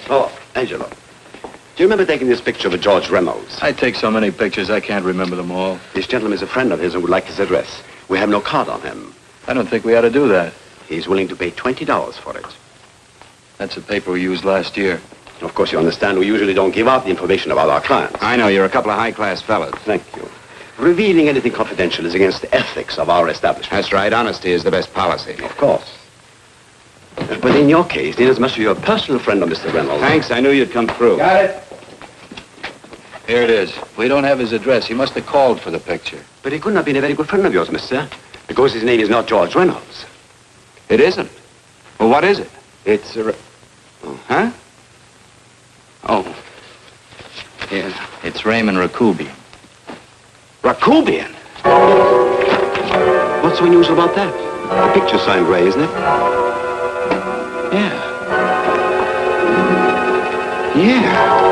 Oh, Angelo. Do you remember taking this picture of George Reynolds? I take so many pictures, I can't remember them all. This gentleman is a friend of his and would like his address. We have no card on him. I don't think we ought to do that. He's willing to pay $20 for it. That's the paper we used last year. Of course, you understand, we usually don't give out the information about our clients. I know, you're a couple of high-class fellas. Thank you. Revealing anything confidential is against the ethics of our establishment. That's right. Honesty is the best policy. Of course. But in your case, inasmuch as you're a personal friend of Mr. Reynolds... Thanks. I knew you'd come through. Got it. Here it is. We don't have his address. He must have called for the picture. But he couldn't have been a very good friend of yours, mister. Because his name is not George Reynolds. It isn't? Well, what is it? It's a... Huh? Oh. Yeah. It's Raymond Rakubian. Rakubian? What's so unusual about that? The picture's signed Ray, isn't it? Yeah. Yeah.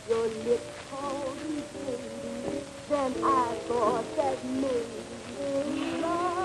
Your lips holding baby, then I thought that maybe love.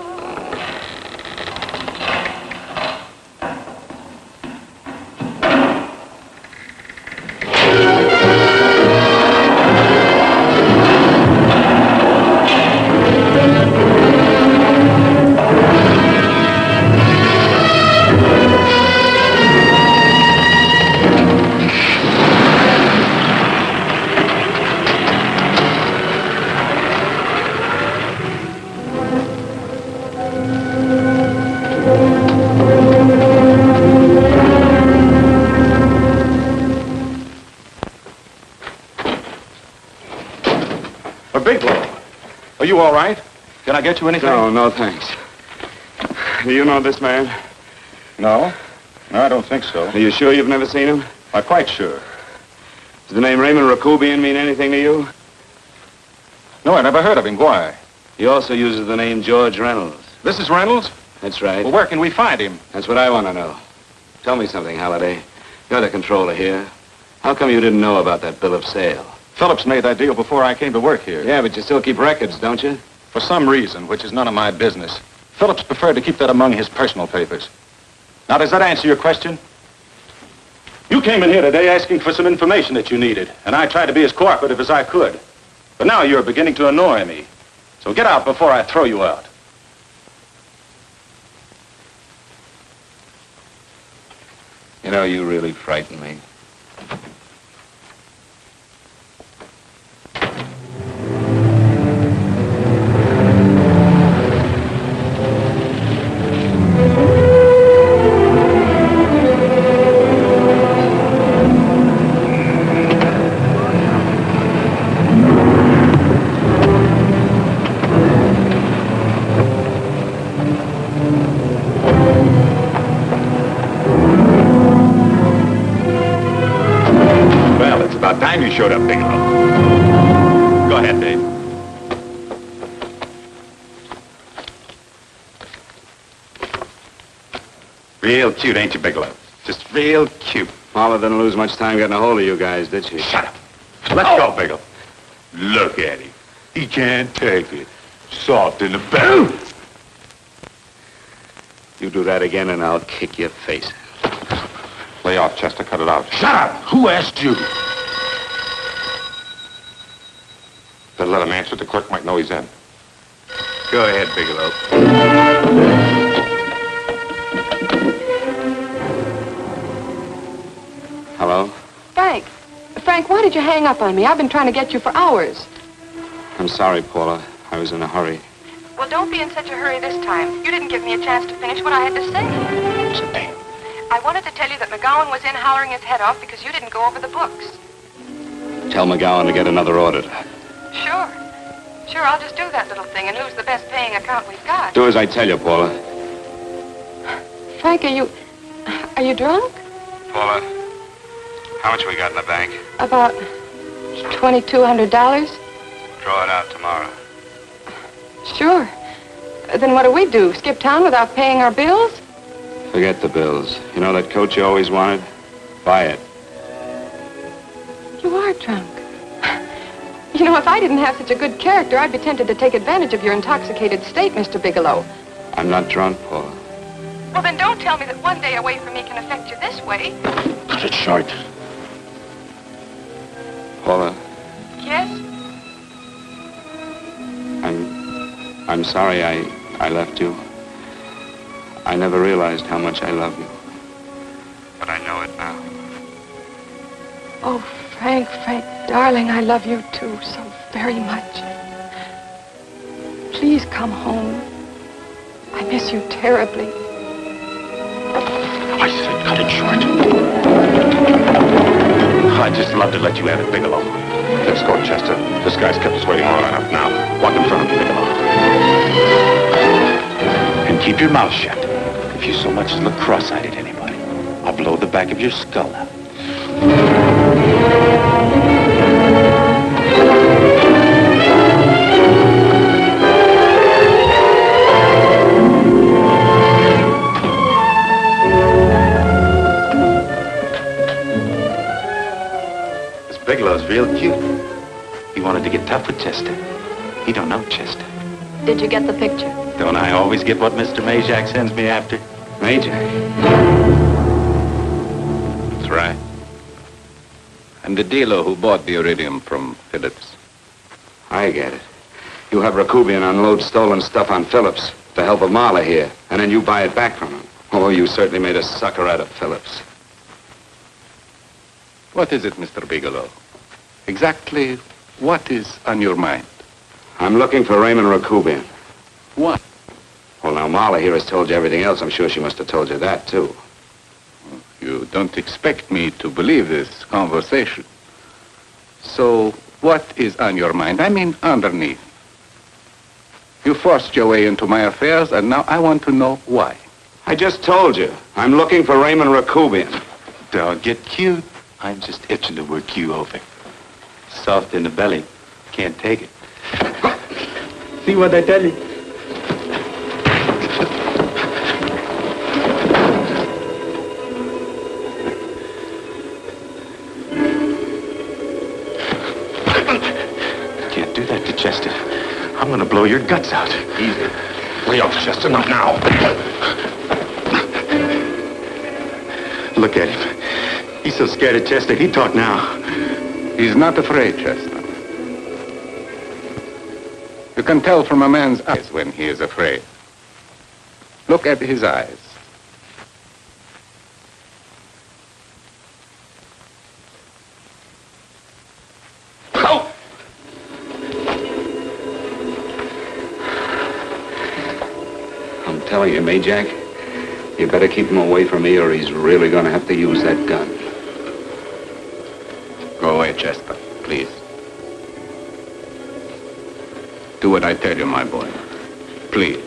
Bigelow, are you all right? Can I get you anything? No, thanks. Do you know this man? No, I don't think so. Are you sure you've never seen him? I'm quite sure. Does the name Raymond Rakubian mean anything to you? No, I never heard of him. Why? He also uses the name George Reynolds. This is Reynolds? That's right. Well, where can we find him? That's what I want to know. Tell me something, Halliday. You're the controller here. How come you didn't know about that bill of sale? Phillips made that deal before I came to work here. Yeah, but you still keep records, don't you? For some reason, which is none of my business, Phillips preferred to keep that among his personal papers. Now, does that answer your question? You came in here today asking for some information that you needed, and I tried to be as cooperative as I could. But now you're beginning to annoy me. So get out before I throw you out. You know, you really frighten me. Time you showed up, Bigelow. Go ahead, Dave. Real cute, ain't you, Bigelow? Just real cute. Paula didn't lose much time getting a hold of you guys, did she? Shut up. Let's go, Bigelow. Look at him. He can't take it. Soft in the belly. You do that again and I'll kick your face. Lay off, Chester. Cut it out. Shut up! Who asked you? Better let him answer. The clerk might know he's in. Go ahead, Bigelow. Hello? Frank. Frank, why did you hang up on me? I've been trying to get you for hours. I'm sorry, Paula. I was in a hurry. Well, don't be in such a hurry this time. You didn't give me a chance to finish what I had to say. What's the name? I wanted to tell you that McGowan was in hollering his head off because you didn't go over the books. Tell McGowan to get another auditor. Sure. Sure, I'll just do that little thing and lose the best paying account we've got. Do as I tell you, Paula. Frank, are you drunk? Paula, how much we got in the bank? About $2,200. Draw it out tomorrow. Sure. Then what do? Skip town without paying our bills? Forget the bills. You know that coat you always wanted? Buy it. You are drunk. You know, if I didn't have such a good character, I'd be tempted to take advantage of your intoxicated state, Mr. Bigelow. I'm not drunk, Paula. Well, then don't tell me that one day away from me can affect you this way. Cut it short. Paula, Yes? I'm sorry I left you. I never realized how much I love you. But I know it now. Oh, Frank, darling, I love you too so very much. Please come home. I miss you terribly. I said cut it short. I'd just love to let you have it, Bigelow. Let's go, Chester. This guy's kept us waiting long enough now. Walk in front of me, Bigelow. And keep your mouth shut. If you so much as look cross-eyed at anybody, I'll blow the back of your skull out. Bigelow's real cute. He wanted to get tough with Chester. He don't know Chester. Did you get the picture? Don't I always get what Mr. Majak sends me after? Majak? That's right. I'm the dealer who bought the iridium from Phillips. I get it. You have Rakubian unload stolen stuff on Phillips with the help of Marla here, and then you buy it back from him. Oh, you certainly made a sucker out of Phillips. What is it, Mr. Bigelow? Exactly what is on your mind? I'm looking for Raymond Rakubian. What? Well, now, Marla here has told you everything else. I'm sure she must have told you that, too. You don't expect me to believe this conversation. So, what is on your mind? I mean, underneath. You forced your way into my affairs, and now I want to know why. I just told you. I'm looking for Raymond Rakubian. Don't get cute. I'm just itching to work you over. Soft in the belly. Can't take it. See what I tell you? Can't do that to Chester. I'm gonna blow your guts out. Easy. Lay off, Chester, not now. Look at him. He's so scared of Chester, he'd talk now. He's not afraid, Chester. You can tell from a man's eyes when he is afraid. Look at his eyes. Oh! I'm telling you, Majak, you better keep him away from me or he's really going to have to use that gun. Go away, Chester, please. Do what I tell you, my boy. Please.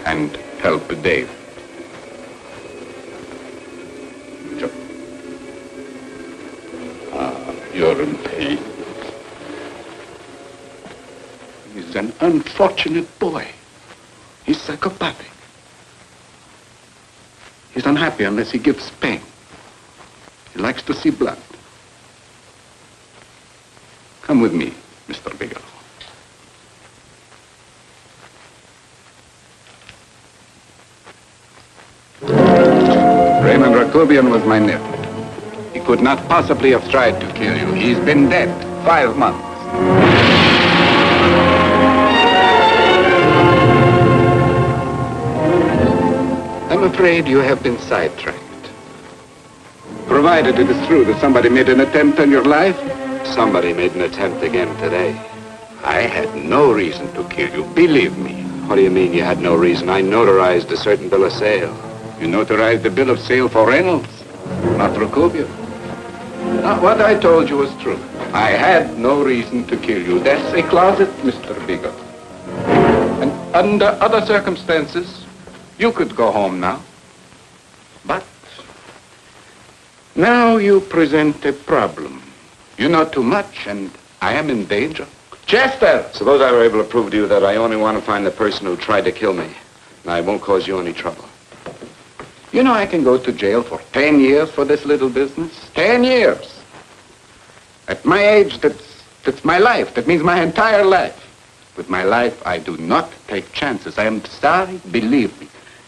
And help Dave. Sure. You're in pain. He's an unfortunate boy. He's psychopathic. He's unhappy unless he gives pain. He likes to see blood. Come with me, Mr. Bigelow. Raymond Rakubian was my nephew. He could not possibly have tried to kill you. He's been dead 5 months. I'm afraid you have been sidetracked. Provided it is true that somebody made an attempt on your life. Somebody made an attempt again today. I had no reason to kill you, believe me. What do you mean you had no reason? I notarized a certain bill of sale. You notarized the bill of sale for Reynolds, not Rakubian. Now, what I told you was true. I had no reason to kill you. That's a closet, Mr. Bigelow. And under other circumstances, you could go home now. But now you present a problem. You know too much, and I am in danger. Chester! Suppose I were able to prove to you that I only want to find the person who tried to kill me, and I won't cause you any trouble. You know I can go to jail for 10 years for this little business. 10 years. At my age, that's my life. That means my entire life. With my life, I do not take chances. I am sorry, believe me.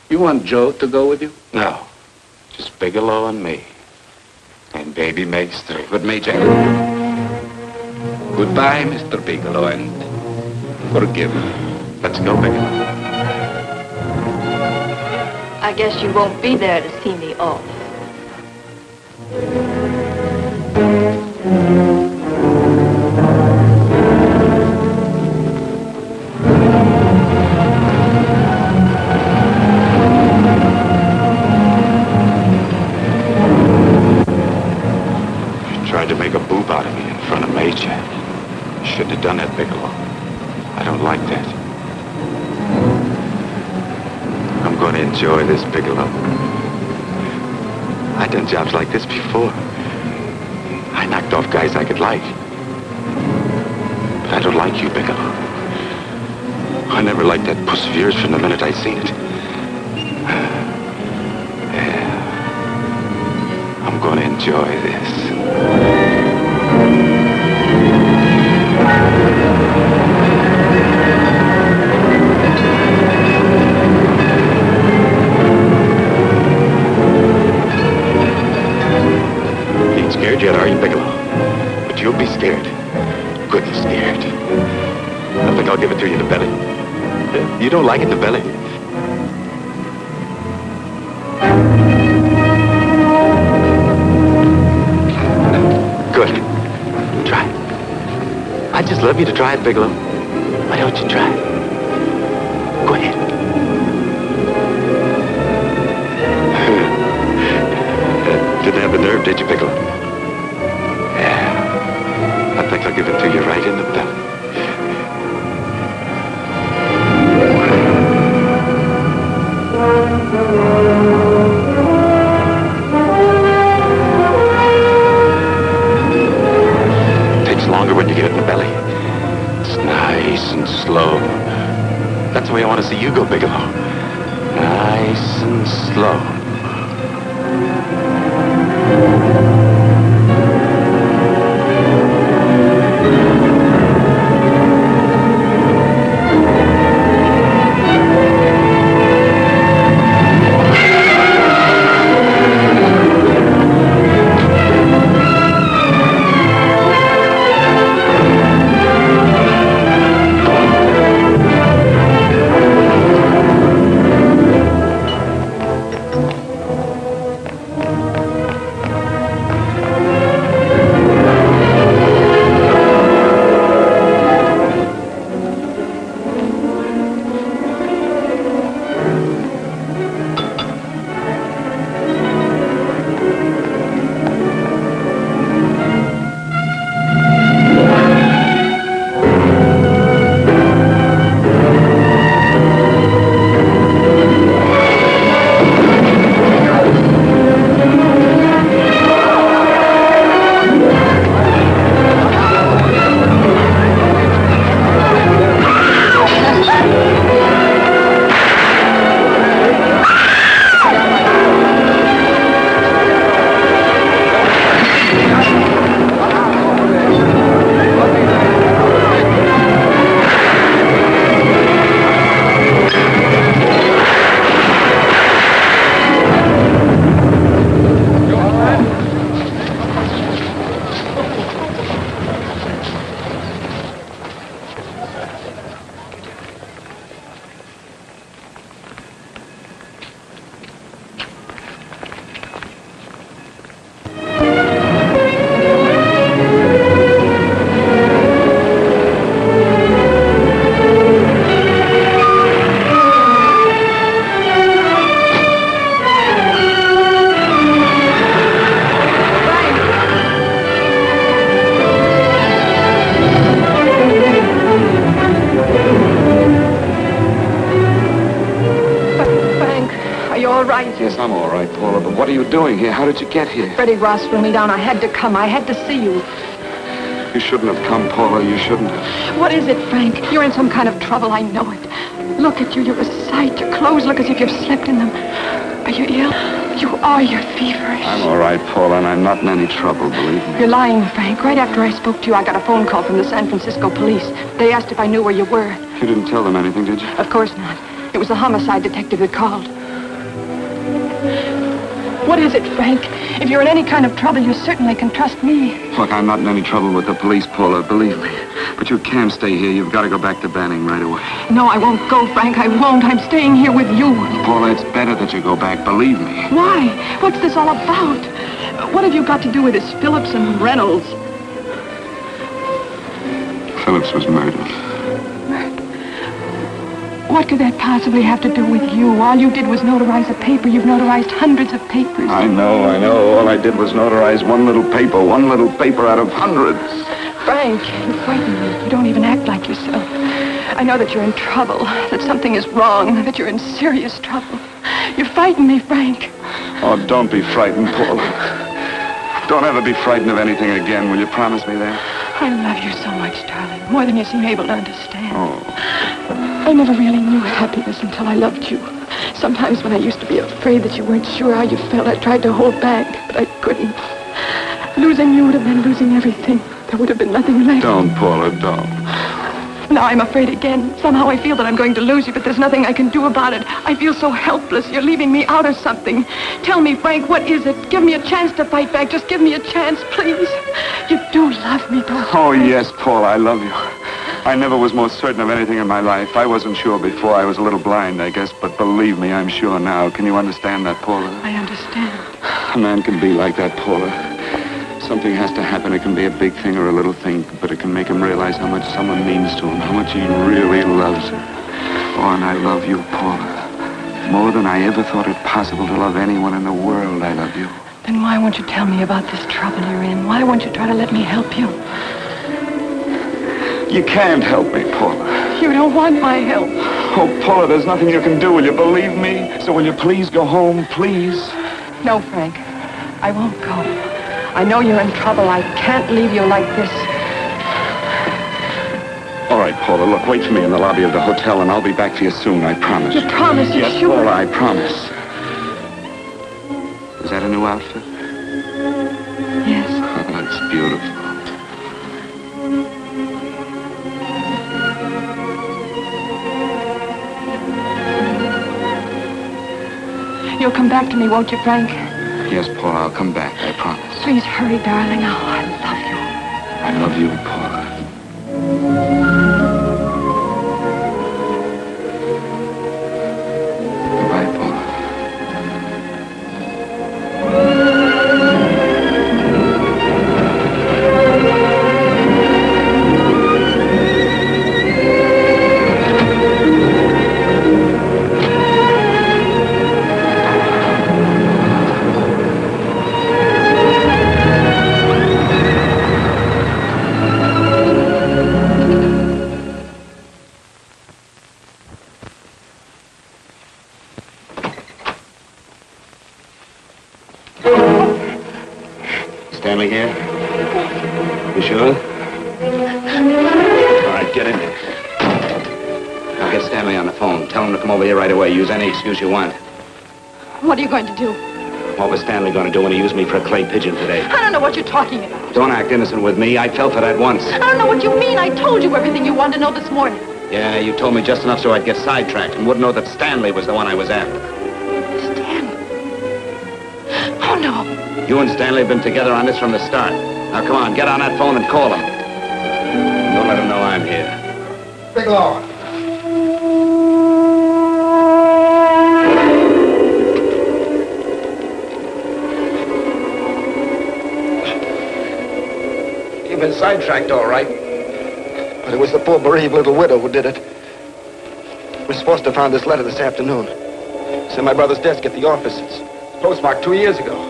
You want Joe to go with you? No. Just Bigelow and me. And baby makes 3. But Majak. Goodbye, Mr. Bigelow, and forgive me. Let's go, Bigelow. I guess you won't be there to see me off. You tried to make a boob out of me in front of Majak. You shouldn't have done that, Bigelow. I don't like that. I'm going to enjoy this, Bigelow. I've done jobs like this before. I knocked off guys I could like. But I don't like you, Bigelow. I never liked that puss of yours from the minute I seen it. Yeah. I'm going to enjoy this. Scared yet, are you, Bigelow? But you'll be scared. Good and scared. I think I'll give it to you in the belly. You don't like it in the belly? Good. Try it. I'd just love you to try it, Bigelow. Why don't you try it? Go ahead. Didn't have the nerve, did you, Bigelow? I think I'll give it to you right in the belly. Takes longer when you get it in the belly. It's nice and slow. That's the way I want to see you go, Bigelow. Nice and slow. right. Yes, I'm all right, Paula, but what are you doing here? How did you get here? Freddie Ross threw me down. I had to come. I had to see you. You shouldn't have come, Paula. You shouldn't have. What is it, Frank? You're in some kind of trouble. I know it. Look at you. You're a sight. Your clothes look as if you've slept in them. Are you ill? You are. You're feverish. I'm all right, Paula, and I'm not in any trouble, believe me. You're lying, Frank. Right after I spoke to you, I got a phone call from the San Francisco police. They asked if I knew where you were. You didn't tell them anything, did you? Of course not. It was the homicide detective that called. What is it, Frank? If you're in any kind of trouble, you certainly can trust me. Look, I'm not in any trouble with the police, Paula, believe me. But you can't stay here. You've got to go back to Banning right away. No, I won't go, Frank. I won't. I'm staying here with you. Paula, it's better that you go back, believe me. Why? What's this all about? What have you got to do with this Phillips and Reynolds? Phillips was murdered. What could that possibly have to do with you? All you did was notarize a paper. You've notarized hundreds of papers. I know. All I did was notarize one little paper out of hundreds. Frank, you frighten me. You don't even act like yourself. I know that you're in trouble, that something is wrong, that you're in serious trouble. You frighten me, Frank. Oh, don't be frightened, Paula. Don't ever be frightened of anything again. Will you promise me that? I love you so much, darling. More than you seem able to understand. Oh. I never really knew happiness until I loved you. Sometimes when I used to be afraid that you weren't sure how you felt, I tried to hold back, but I couldn't. Losing you would have meant losing everything. There would have been nothing left. Don't, Paula, don't. Now I'm afraid again. Somehow I feel that I'm going to lose you, but there's nothing I can do about it. I feel so helpless. You're leaving me out of something. Tell me, Frank, what is it? Give me a chance to fight back. Just give me a chance, please. You do love me, don't you? Oh, yes, Paula, I love you. I never was more certain of anything in my life. I wasn't sure before. I was a little blind, I guess, but believe me, I'm sure now. Can you understand that, Paula? I understand. A man can be like that, Paula. Something has to happen. It can be a big thing or a little thing, but it can make him realize how much someone means to him, how much he really loves her. Oh, and I love you, Paula. More than I ever thought it possible to love anyone in the world, I love you. Then why won't you tell me about this trouble you're in? Why won't you try to let me help you? You can't help me, Paula. You don't want my help. Oh, Paula, there's nothing you can do. Will you believe me? So will you please go home, please? No, Frank. I won't go. I know you're in trouble. I can't leave you like this. All right, Paula, look, wait for me in the lobby of the hotel, and I'll be back for you soon, I promise. You promise? You yes, sure? Paula, I promise. Is that a new outfit? Yes. Oh, it's beautiful. You'll come back to me, won't you, Frank? Yes, Paula, I'll come back, I promise. Please hurry, darling. Oh, I love you. I love you, Paula. Goodbye, Paula. Stanley here? You sure? All right, get in there. Now get Stanley on the phone. Tell him to come over here right away. Use any excuse you want. What are you going to do? What was Stanley going to do when he used me for a clay pigeon today? I don't know what you're talking about. Don't act innocent with me. I fell for that once. I don't know what you mean. I told you everything you wanted to know this morning. Yeah, you told me just enough so I'd get sidetracked and wouldn't know that Stanley was the one I was after. Stanley? Oh, no. You and Stanley have been together on this from the start. Now, come on, get on that phone and call him. Don't let him know I'm here. Bigelow. You've been sidetracked, all right. But it was the poor bereaved little widow who did it. We're supposed to have found this letter this afternoon. It's in my brother's desk at the office. It's postmarked 2 years ago.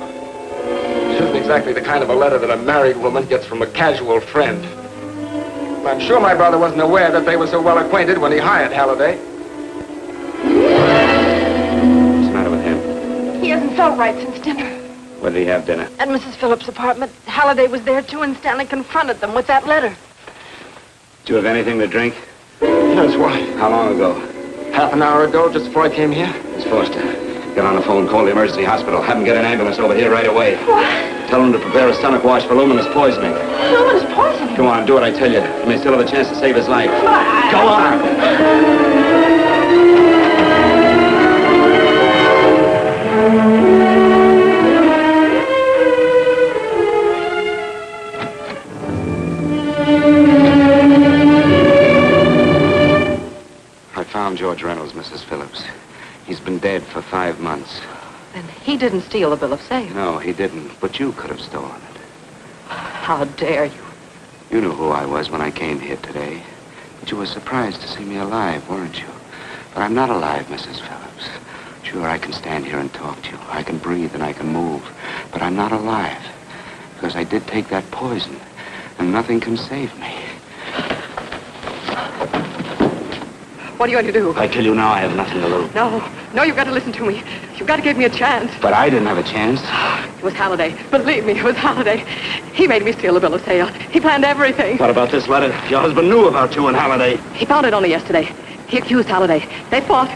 It isn't exactly the kind of a letter that a married woman gets from a casual friend. I'm sure my brother wasn't aware that they were so well acquainted when he hired Halliday. What's the matter with him? hadn't felt right since dinner. Where did he have dinner? At Mrs. Phillips' apartment. Halliday was there, too, and Stanley confronted them with that letter. Did you have anything to drink? Yes, why? How long ago? Half an hour ago, just before I came here. Miss Forrester, get on the phone, call the emergency hospital. Have them get an ambulance over here right away. What? Tell them to prepare a stomach wash for luminous poisoning. Luminous poisoning? Come on, do what I tell you. You may still have a chance to save his life. Go on! I found George Reynolds, Mrs. Phillips. He's been dead for 5 months. Then he didn't steal the bill of sale. No, he didn't. But you could have stolen it. How dare you? You knew who I was when I came here today. But you were surprised to see me alive, weren't you? But I'm not alive, Mrs. Phillips. Sure, I can stand here and talk to you. I can breathe and I can move. But I'm not alive. Because I did take that poison. And nothing can save me. What are you going to do? I tell you now, I have nothing to lose. No, you've got to listen to me. You've got to give me a chance. But I didn't have a chance. It was Halliday. Believe me, it was Halliday. He made me steal the bill of sale. He planned everything. What about this letter? Your husband knew about you and Halliday. He found it only yesterday. He accused Halliday. They fought,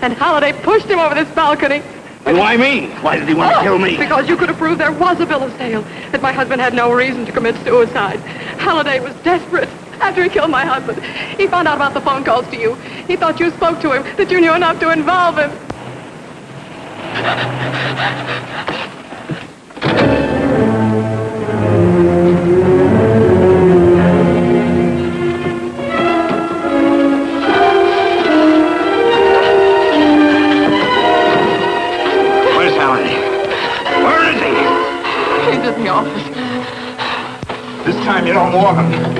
and Halliday pushed him over this balcony. And why me? Why did he want to kill me? Because you could have proved there was a bill of sale, that my husband had no reason to commit suicide. Halliday was desperate. After he killed my husband, he found out about the phone calls to you. He thought you spoke to him, that you knew enough to involve him. Where's Halliday? Where is he? He's in the office. This time you don't warn him.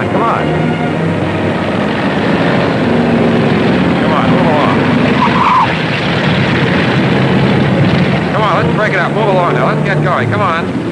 on, come on. Come on, move along. Come on, let's break it up. Move along now. Let's get going. Come on.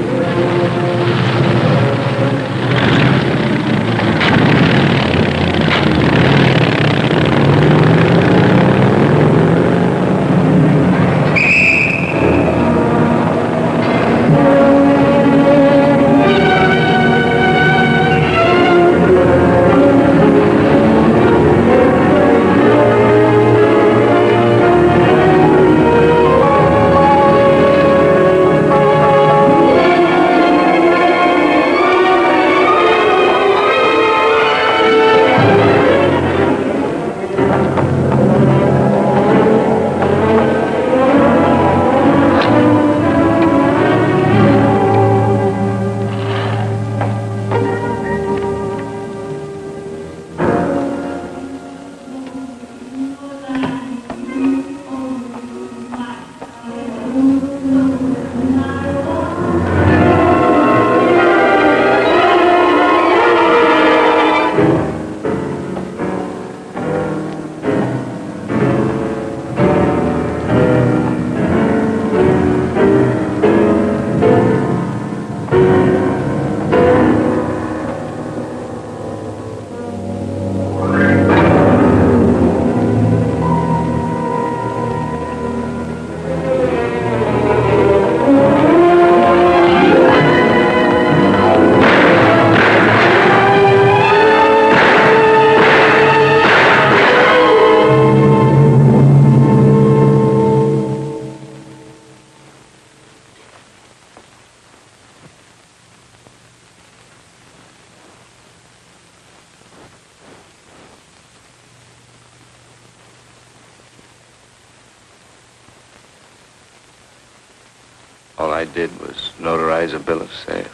All I did was notarize a bill of sale.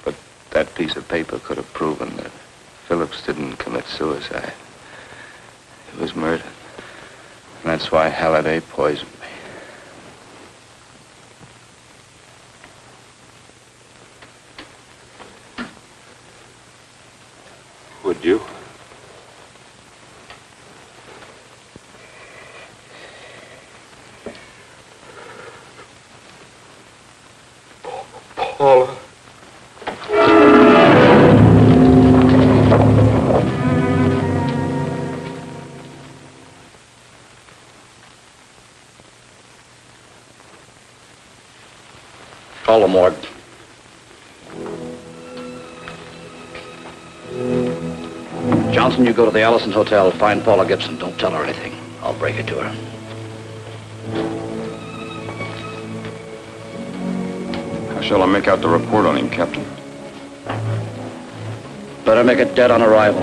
But that piece of paper could have proven that Phillips didn't commit suicide. He was murdered. And that's why Halliday poisoned me. Would you? Paula. Call the morgue. Johnson, you go to the Allison Hotel, find Paula Gibson. Don't tell her anything. I'll break it to her. How shall I make out the report on him, Captain? Better make it dead on arrival.